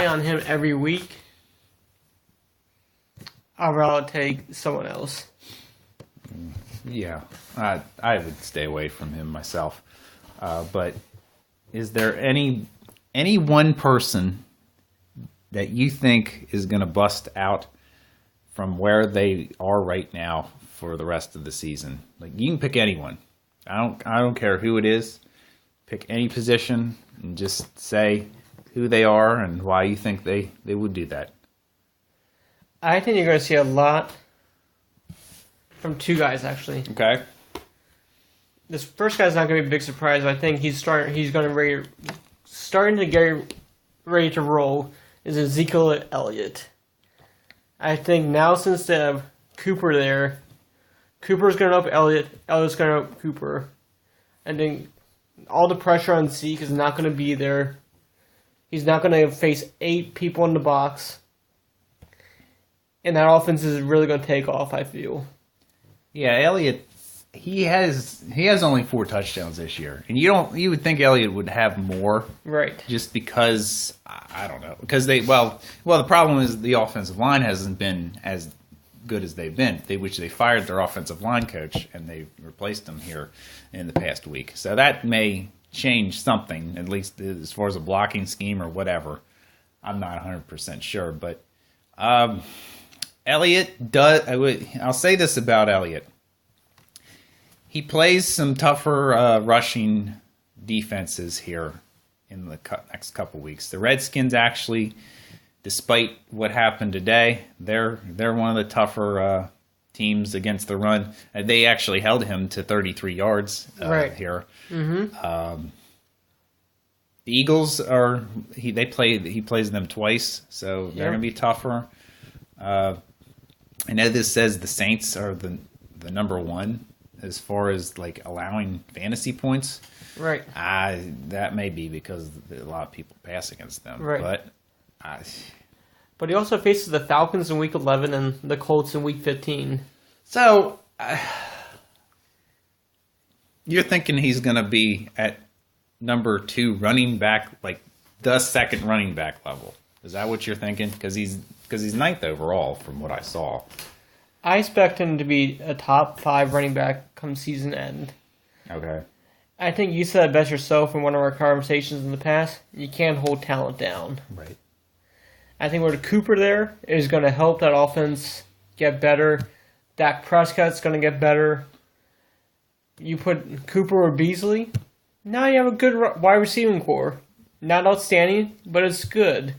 [SPEAKER 2] on him every week, I'd rather take someone else.
[SPEAKER 1] Yeah, I would stay away from him myself. But is there any one person that you think is going to bust out from where they are right now for the rest of the season? Like, you can pick anyone. I don't care who it is. Pick any position and just say who they are and why you think they would do that.
[SPEAKER 2] I think you're going to see a lot from two guys, actually.
[SPEAKER 1] Okay.
[SPEAKER 2] This first guy's not going to be a big surprise. I think starting to get ready to roll is Ezekiel Elliott. I think now, since they have Cooper there, Cooper's going to up Elliott, Elliott's going to up Cooper. I think all the pressure on Zeke is not going to be there. He's not going to face 8 people in the box. And that offense is really going to take off, I feel.
[SPEAKER 1] Yeah, Elliott, he has only 4 touchdowns this year. And you would think Elliott would have more.
[SPEAKER 2] Right.
[SPEAKER 1] Just because, I don't know. Because the problem is the offensive line hasn't been as good as they've been. They fired their offensive line coach and they replaced him here in the past week. So that may change something, at least as far as a blocking scheme or whatever. I'm not 100% sure, but Elliott does. I'll say this about Elliott: he plays some tougher rushing defenses here in the next couple weeks. The Redskins actually, despite what happened today, they're one of the tougher teams against the run. They actually held him to 33 yards here. Mm-hmm. The Eagles he plays them twice, so they're going to be tougher. I know this says the Saints are the number 1 as far as like allowing fantasy points.
[SPEAKER 2] Right.
[SPEAKER 1] That may be because a lot of people pass against them.
[SPEAKER 2] Right. But he also faces the Falcons in Week 11 and the Colts in Week 15.
[SPEAKER 1] So, you're thinking he's going to be at number 2 running back, like the second running back level. Is that what you're thinking? Because he's 9th overall from what I saw.
[SPEAKER 2] I expect him to be a top 5 running back come season end.
[SPEAKER 1] Okay.
[SPEAKER 2] I think you said it best yourself in one of our conversations in the past. You can't hold talent down.
[SPEAKER 1] Right.
[SPEAKER 2] I think with Cooper there is going to help that offense get better. Dak Prescott's going to get better. You put Cooper or Beasley, now you have a good wide receiving core. Not outstanding, but it's good.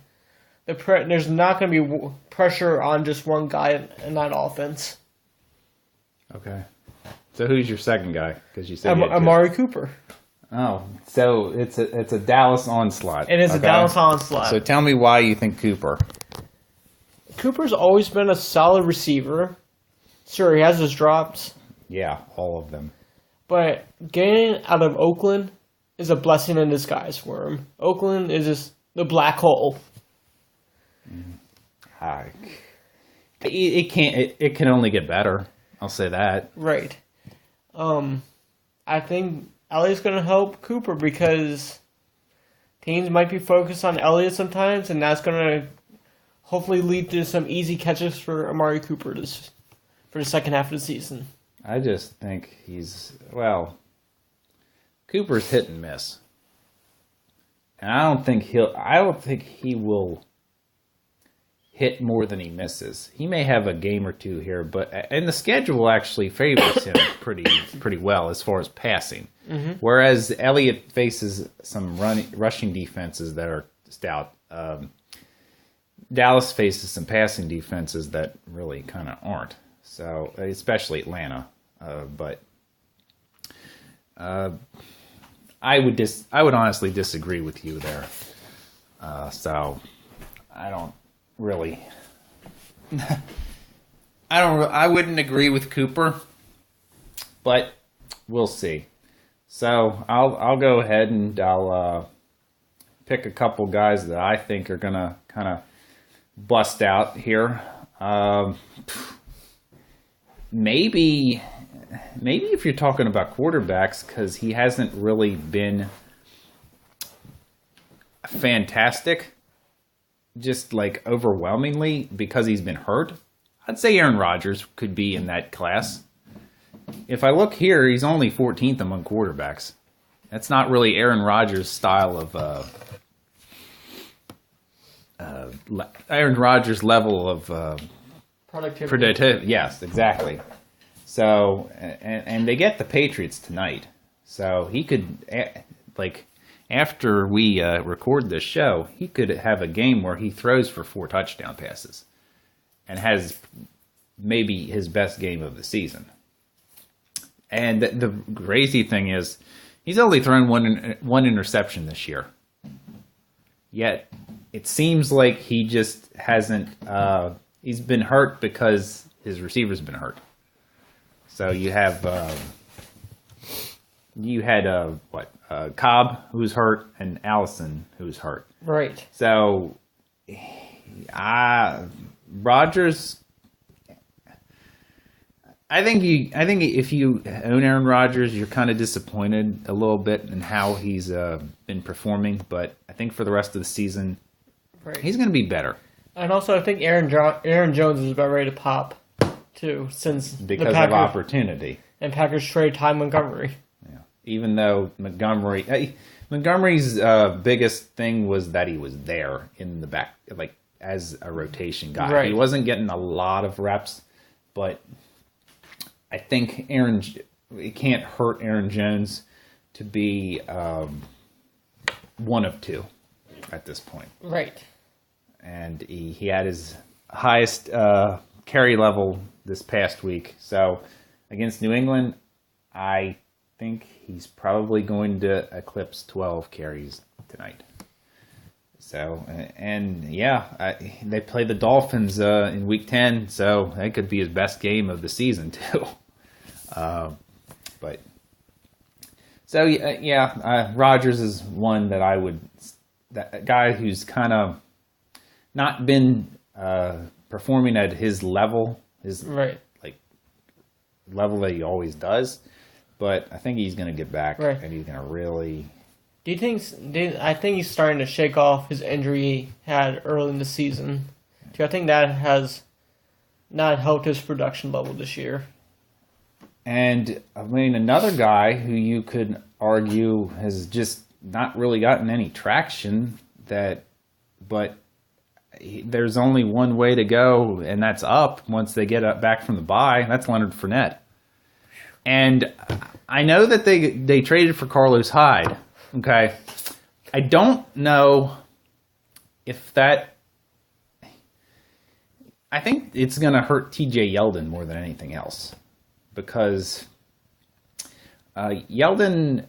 [SPEAKER 2] There's not going to be pressure on just one guy in that offense.
[SPEAKER 1] Okay. So who's your second guy? Because you said
[SPEAKER 2] Amari Cooper.
[SPEAKER 1] Oh, so it's a Dallas onslaught.
[SPEAKER 2] It is a Dallas onslaught.
[SPEAKER 1] So tell me why you think Cooper.
[SPEAKER 2] Cooper's always been a solid receiver. Sure, he has his drops.
[SPEAKER 1] Yeah, all of them.
[SPEAKER 2] But getting out of Oakland is a blessing in disguise for him. Oakland is just the black hole.
[SPEAKER 1] It can only get better. I'll say that.
[SPEAKER 2] Right. I think Elliott's going to help Cooper because teams might be focused on Elliott sometimes, and that's going to hopefully lead to some easy catches for Amari Cooper for the second half of the season.
[SPEAKER 1] I just think Cooper's hit and miss. And I don't think he will hit more than he misses. He may have a game or two here, and the schedule actually favors him pretty well as far as passing. Mm-hmm. Whereas Elliott faces some rushing defenses that are stout. Dallas faces some passing defenses that really kind of aren't. So, especially Atlanta. But I would honestly disagree with you there. So I don't really. I wouldn't agree with Cooper, but we'll see. So I'll go ahead and I'll pick a couple guys that I think are gonna kind of bust out here. Maybe if you're talking about quarterbacks, because he hasn't really been fantastic, just like overwhelmingly because he's been hurt. I'd say Aaron Rodgers could be in that class. If I look here, he's only 14th among quarterbacks. That's not really Aaron Rodgers' style of Aaron Rodgers' level of
[SPEAKER 2] Productivity.
[SPEAKER 1] Yes, exactly. So, and they get the Patriots tonight. So he could, after we record this show, he could have a game where he throws for 4 touchdown passes and has maybe his best game of the season. And the crazy thing is, he's only thrown one interception this year. Yet, it seems like he just hasn't. He's been hurt because his receiver's been hurt. So you have Cobb, who's hurt, and Allison, who's hurt.
[SPEAKER 2] Right.
[SPEAKER 1] So, Rodgers. I think if you own Aaron Rodgers, you're kind of disappointed a little bit in how he's been performing. But I think for the rest of the season, he's going to be better.
[SPEAKER 2] And also, I think Aaron Jones is about ready to pop, too, since
[SPEAKER 1] because of opportunity.
[SPEAKER 2] And Packers trade Ty Montgomery.
[SPEAKER 1] Yeah. Even though Montgomery's biggest thing was that he was there in the back, like as a rotation guy.
[SPEAKER 2] Right.
[SPEAKER 1] He wasn't getting a lot of reps, but I think it can't hurt Aaron Jones to be one of 2 at this point.
[SPEAKER 2] Right.
[SPEAKER 1] And he had his highest carry level this past week. So against New England, I think he's probably going to eclipse 12 carries tonight. So, they play the Dolphins in Week 10, so that could be his best game of the season, too. Rodgers is one that I would... That guy who's kind of not been performing at his level, level that he always does, but I think he's going to get back, and he's going to really...
[SPEAKER 2] I think he's starting to shake off his injury he had early in the season. I think that has not helped his production level this year.
[SPEAKER 1] And, I mean, another guy who you could argue has just not really gotten any traction, but there's only one way to go, and that's up once they get back from the bye. That's Leonard Fournette. And I know that they traded for Carlos Hyde. Okay, I don't know if that... I think it's going to hurt TJ Yeldon more than anything else. Because Yeldon,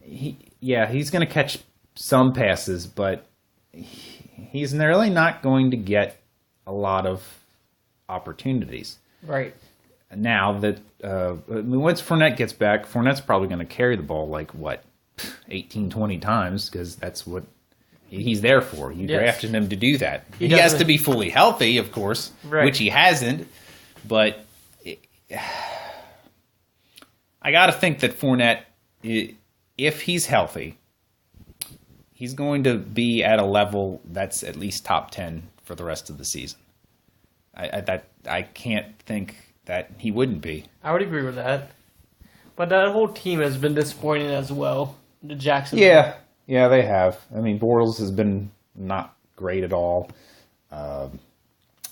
[SPEAKER 1] he's going to catch some passes, but he's really not going to get a lot of opportunities.
[SPEAKER 2] Right.
[SPEAKER 1] Now that once Fournette gets back, Fournette's probably going to carry the ball 18, 20 times, because that's what he's there for. You drafted him to do that. He has to be fully healthy, of course, which he hasn't. But I got to think that Fournette, if he's healthy, he's going to be at a level that's at least top 10 for the rest of the season. I can't think that he wouldn't be.
[SPEAKER 2] I would agree with that. But that whole team has been disappointing as well. The Jacksonville.
[SPEAKER 1] Yeah, they have. I mean, Bortles has been not great at all.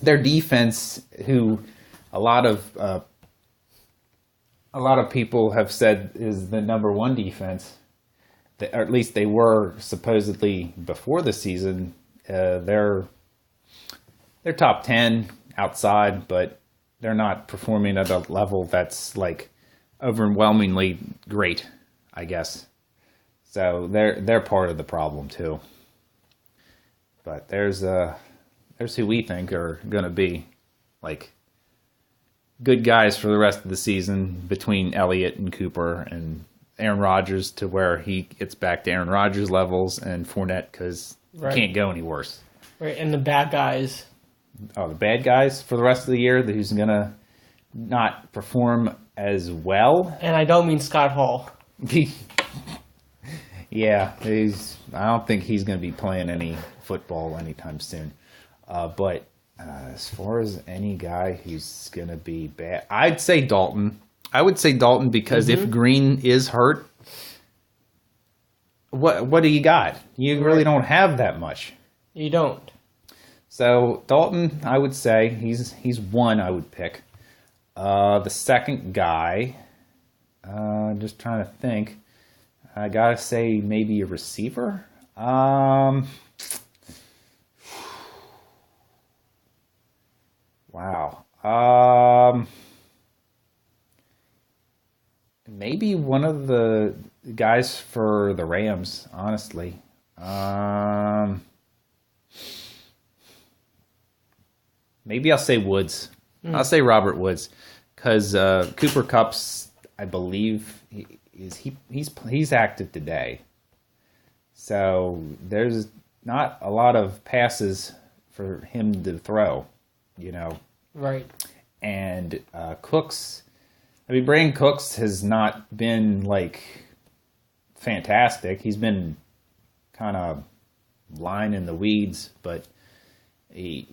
[SPEAKER 1] Their defense, who a lot of people have said is the number 1 defense, or at least they were supposedly before the season. They're top 10 outside, but they're not performing at a level that's overwhelmingly great, I guess. So they're part of the problem too. But there's who we think are going to be good guys for the rest of the season between Elliott and Cooper and Aaron Rodgers, to where he gets back to Aaron Rodgers levels, and Fournette, because he can't go any worse.
[SPEAKER 2] Right, and the bad guys.
[SPEAKER 1] Oh, the bad guys for the rest of the year, who's going to not perform as well.
[SPEAKER 2] And I don't mean Scott Hall.
[SPEAKER 1] Yeah, I don't think he's going to be playing any football anytime soon. But As far as any guy who's gonna be bad, I'd say Dalton. I would say Dalton because if Green is hurt, what do you got? You really don't have that much.
[SPEAKER 2] You don't.
[SPEAKER 1] So Dalton, I would say he's one I would pick. The second guy, just trying to think. I gotta say maybe a receiver. Wow. Maybe one of the guys for the Rams, honestly. Maybe I'll say Woods. I'll say Robert Woods, because Cooper Kupp's, I believe, he's active today. So there's not a lot of passes for him to throw, you know.
[SPEAKER 2] Right.
[SPEAKER 1] And Cooks, I mean, Brandon Cooks has not been like fantastic. He's been kind of lying in the weeds, but I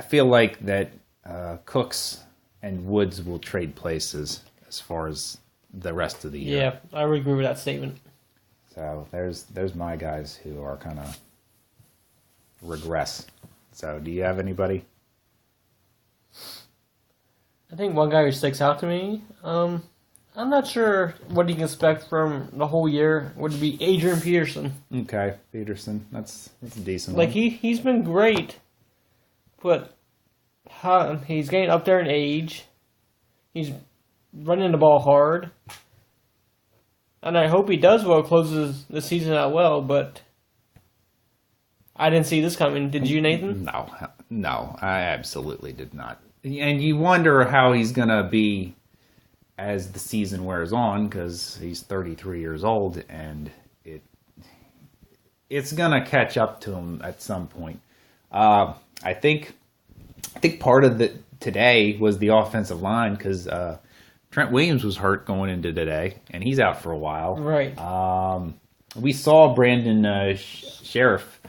[SPEAKER 1] feel like that Cooks and Woods will trade places as far as the rest of the year.
[SPEAKER 2] Yeah, I would agree with that statement.
[SPEAKER 1] So there's my guys who are kind of regress. So do you have anybody?
[SPEAKER 2] I think one guy who sticks out to me, I'm not sure what you can expect from the whole year, would be Adrian Peterson.
[SPEAKER 1] Okay, Peterson. That's a decent
[SPEAKER 2] Like,
[SPEAKER 1] one.
[SPEAKER 2] he's been great, but he's getting up there in age. He's running the ball hard. And I hope he does well, closes the season out well, but I didn't see this coming. Did you, Nathan?
[SPEAKER 1] No, I absolutely did not. And you wonder how he's going to be as the season wears on, because he's 33 years old, and it's going to catch up to him at some point. I think part of today was the offensive line, because Trent Williams was hurt going into today, and he's out for a while.
[SPEAKER 2] Right.
[SPEAKER 1] We saw Brandon Sheriff.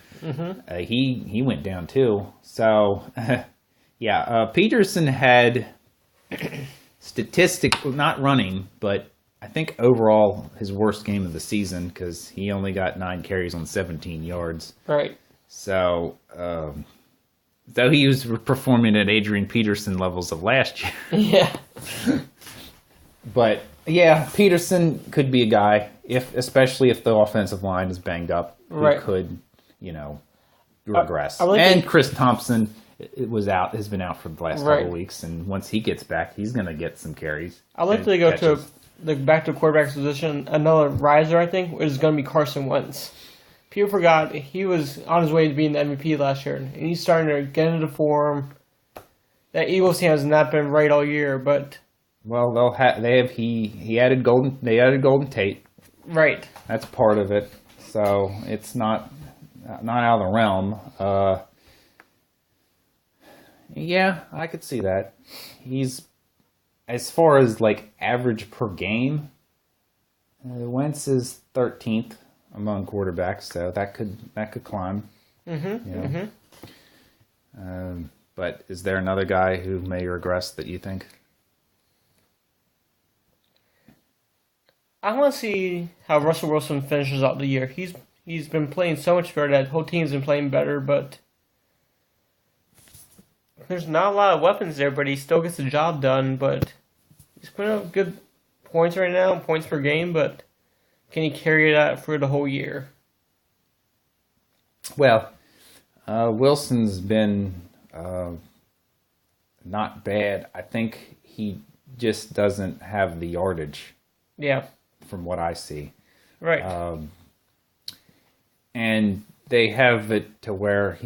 [SPEAKER 1] He went down too. So, yeah, Peterson had not running, but I think overall his worst game of the season, because he only got 9 carries on 17 yards.
[SPEAKER 2] Right.
[SPEAKER 1] So, though he was performing at Adrian Peterson levels of last year.
[SPEAKER 2] Yeah.
[SPEAKER 1] But yeah, Peterson could be a guy, especially if the offensive line is banged up, who
[SPEAKER 2] Right.
[SPEAKER 1] could, regress.
[SPEAKER 2] I
[SPEAKER 1] And Chris Thompson has been out for the last
[SPEAKER 2] Right.
[SPEAKER 1] couple of weeks, and once he gets back, he's going to get some carries.
[SPEAKER 2] I'd like to go back to quarterback's position. Another riser, I think, is going to be Carson Wentz. People forgot he was on his way to being the MVP last year, and he's starting to get into form. That Eagles team has not been right all year, but
[SPEAKER 1] Well, he added Golden Tate.
[SPEAKER 2] right.
[SPEAKER 1] That's part of it. So it's not out of the realm. Yeah, I could see that. He's, as far as like average per game, Wentz is 13th among quarterbacks, so that could climb. But is there another guy who may regress that you think?
[SPEAKER 2] I want to see how Russell Wilson finishes out the year. He's been playing so much better. That whole team's been playing better, but there's not a lot of weapons there. But he still gets the job done. But he's putting up good points right now, points per game. But can he carry that for the whole year?
[SPEAKER 1] Well, Wilson's been not bad. I think he just doesn't have the yardage.
[SPEAKER 2] Yeah.
[SPEAKER 1] From what I see.
[SPEAKER 2] Right.
[SPEAKER 1] And they have it to where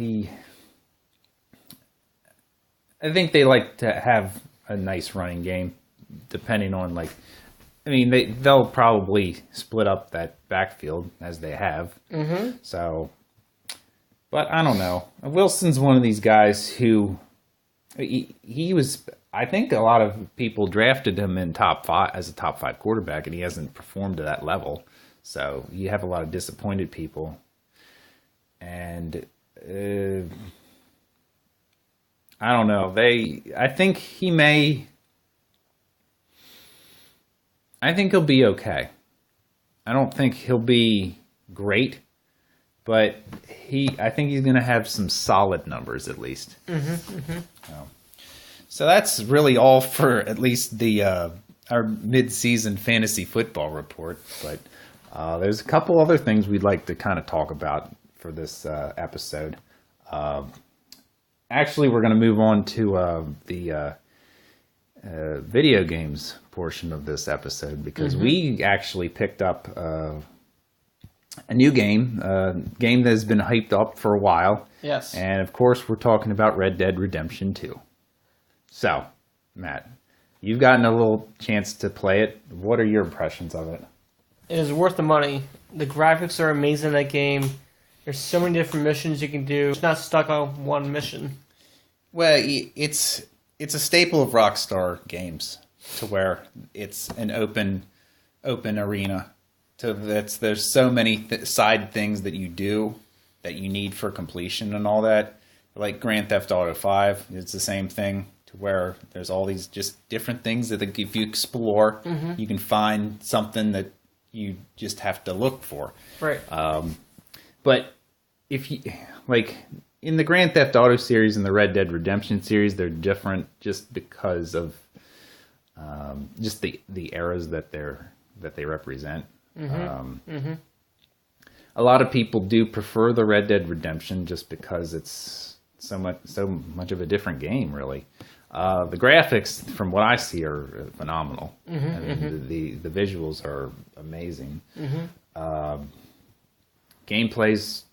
[SPEAKER 1] I think they like to have a nice running game, depending on they'll probably split up that backfield as they have. So, but I don't know. Wilson's one of these guys who he was. I think a lot of people drafted him in top 5 as a top 5 quarterback, and he hasn't performed to that level. So you have a lot of disappointed people. And I don't know. I think he'll be okay. I don't think he'll be great, but I think he's going to have some solid numbers at least. So that's really all for at least our mid-season fantasy football report. But there's a couple other things we'd like to kind of talk about for this episode. Actually, we're going to move on to the video games portion of this episode because we actually picked up a new game that has been hyped up for a while.
[SPEAKER 2] Yes.
[SPEAKER 1] And of course, we're talking about Red Dead Redemption 2. So, Matt, you've gotten a little chance to play it. What are your impressions of it?
[SPEAKER 2] It is worth the money. The graphics are amazing in that game. There's so many different missions you can do. It's not stuck on one mission.
[SPEAKER 1] Well, it's a staple of Rockstar games to where it's an open arena. There's so many side things that you do that you need for completion and all that. Like Grand Theft Auto 5, it's the same thing to where there's all these just different things that if you explore, you can find something that you just have to look for.
[SPEAKER 2] Right.
[SPEAKER 1] But if you like in the Grand Theft Auto series and the Red Dead Redemption series, they're different just because of just the eras that they represent. A lot of people do prefer the Red Dead Redemption just because it's so much of a different game, really. The graphics, from what I see, are phenomenal. The visuals are amazing. Gameplay's,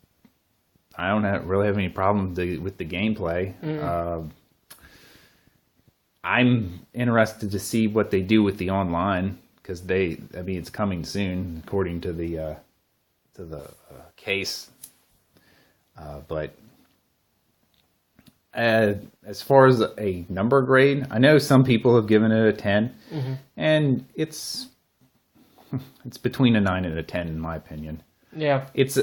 [SPEAKER 1] I don't really have any problem with the gameplay. I'm interested to see what they do with the online because it's coming soon according to the case. But as far as a number grade, I know some people have given it a 10, and it's between a 9 and a 10 in my opinion.
[SPEAKER 2] Yeah.
[SPEAKER 1] It's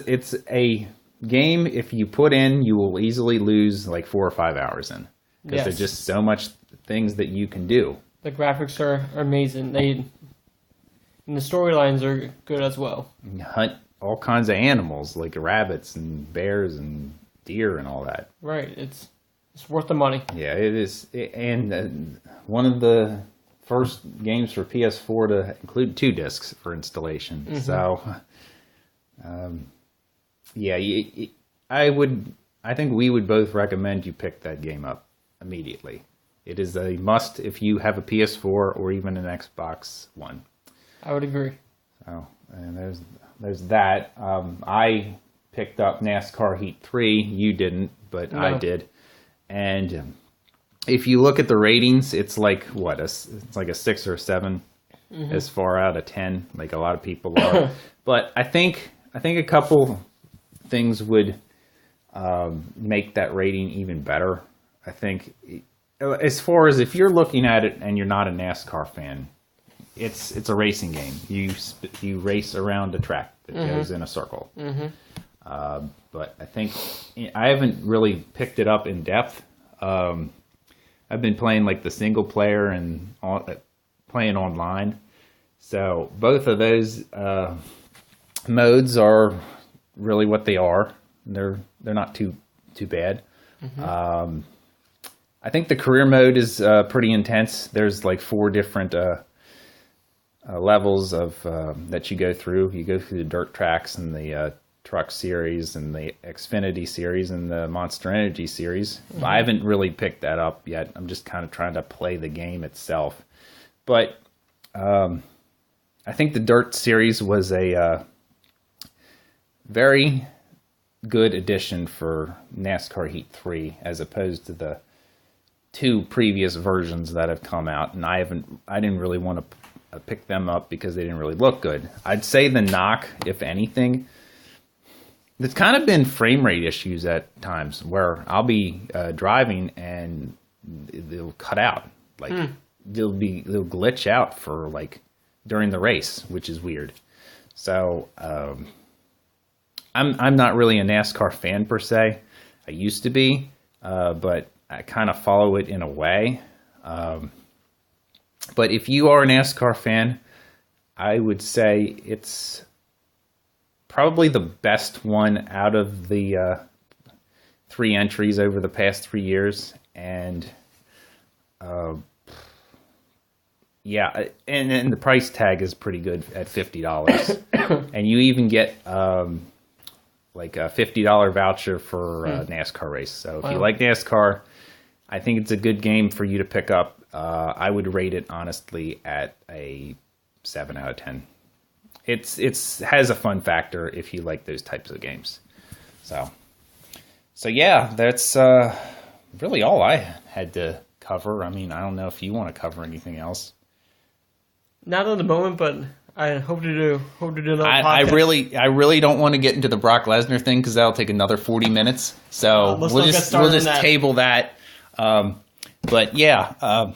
[SPEAKER 1] a game, if you put in, you will easily lose like 4 or 5 hours in. Because there's just so much things that you can do.
[SPEAKER 2] The graphics are amazing. And the storylines are good as well.
[SPEAKER 1] You hunt all kinds of animals, like rabbits and bears and deer and all that.
[SPEAKER 2] Right. It's worth the money.
[SPEAKER 1] Yeah, it is. And one of the first games for PS4 to include 2 discs for installation. So, yeah, I think we would both recommend you pick that game up immediately. It is a must if you have a PS4 or even an Xbox One.
[SPEAKER 2] I would agree.
[SPEAKER 1] So, and there's that. I picked up NASCAR Heat 3. You didn't, but
[SPEAKER 2] No.
[SPEAKER 1] I did. And if you look at the ratings, it's like what? It's like a 6 or a 7 as far out of 10, like a lot of people are. But I think a couple things would make that rating even better. I think as far as if you're looking at it and you're not a NASCAR fan, it's a racing game. You race around a track that goes in a circle. But I think I haven't really picked it up in depth. I've been playing like the single player and playing online. So both of those modes are really what they are. They're not too bad. I think the career mode is pretty intense. There's like 4 different levels of that you go through. You go through the dirt tracks and the truck series and the Xfinity series and the Monster Energy series. I haven't really picked that up yet. I'm just kind of trying to play the game itself. But I think the dirt series was a very good addition for NASCAR Heat 3 as opposed to the 2 previous versions that have come out, and I didn't really want to pick them up because they didn't really look good. I'd say the knock, if anything, it's kind of been frame rate issues at times where I'll be driving and they'll cut out, like they'll glitch out for like during the race, which is weird. So I'm not really a NASCAR fan per se. I used to be, but I kind of follow it in a way. But if you are a NASCAR fan, I would say it's probably the best one out of the 3 entries over the past 3 years. And yeah, and the price tag is pretty good at $50. And you even get like a $50 voucher for a NASCAR race. So if you like NASCAR, I think it's a good game for you to pick up. I would rate it honestly at a 7 out of 10. It's has a fun factor if you like those types of games. So yeah, that's really all I had to cover. I mean, I don't know if you want to cover anything else.
[SPEAKER 2] Not at the moment, but I hope to do another
[SPEAKER 1] I
[SPEAKER 2] podcast.
[SPEAKER 1] I really don't want to get into the Brock Lesnar thing because that'll take another 40 minutes. So we'll just table that. But yeah,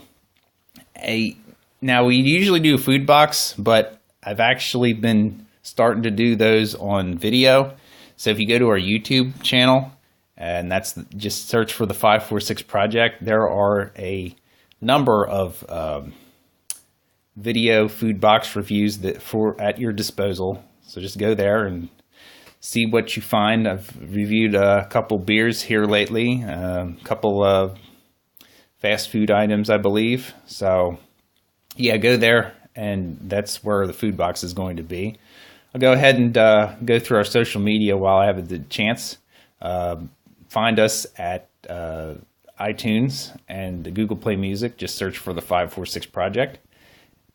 [SPEAKER 1] now we usually do a food box, but I've actually been starting to do those on video. So if you go to our YouTube channel, and that's just search for the 546 Project, there are a number of video food box reviews at your disposal. So just go there and see what you find. I've reviewed a couple beers here lately, a couple of fast food items, I believe. So yeah, go there, and that's where the food box is going to be. I'll go ahead and go through our social media while I have the chance. Find us at iTunes and the Google Play Music. Just search for the 546 Project.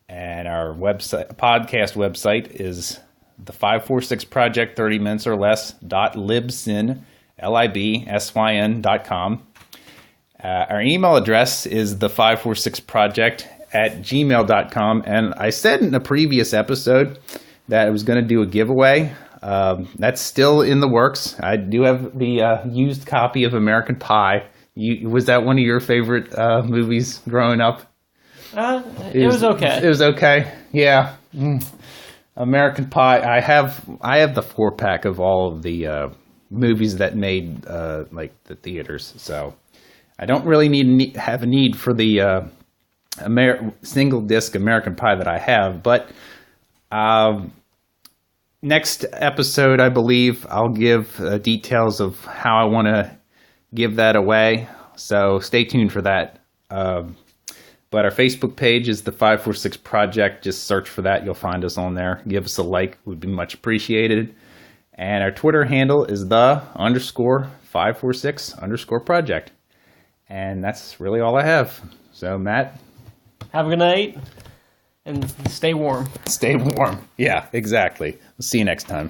[SPEAKER 1] And our podcast website is the 546 Project 30 minutes or less .libsyn, libsyn.com. Our email address is the 546 Project at gmail.com. And I said in a previous episode that I was going to do a giveaway. That's still in the works. I do have the used copy of American Pie. Was that one of your favorite movies growing up?
[SPEAKER 2] It was okay.
[SPEAKER 1] It was okay. Yeah. American Pie. I have the 4-pack of all of the movies that made like the theaters. So I don't really have a need for the single disc American Pie that I have. But next episode, I believe I'll give details of how I want to give that away. So stay tuned for that. But our Facebook page is the 546 Project. Just search for that. You'll find us on there. Give us a like. Would be much appreciated. And our Twitter handle is the _546 Project. And that's really all I have. So, Matt.
[SPEAKER 2] Have a good night. And stay warm.
[SPEAKER 1] Stay warm. Yeah, exactly. We'll see you next time.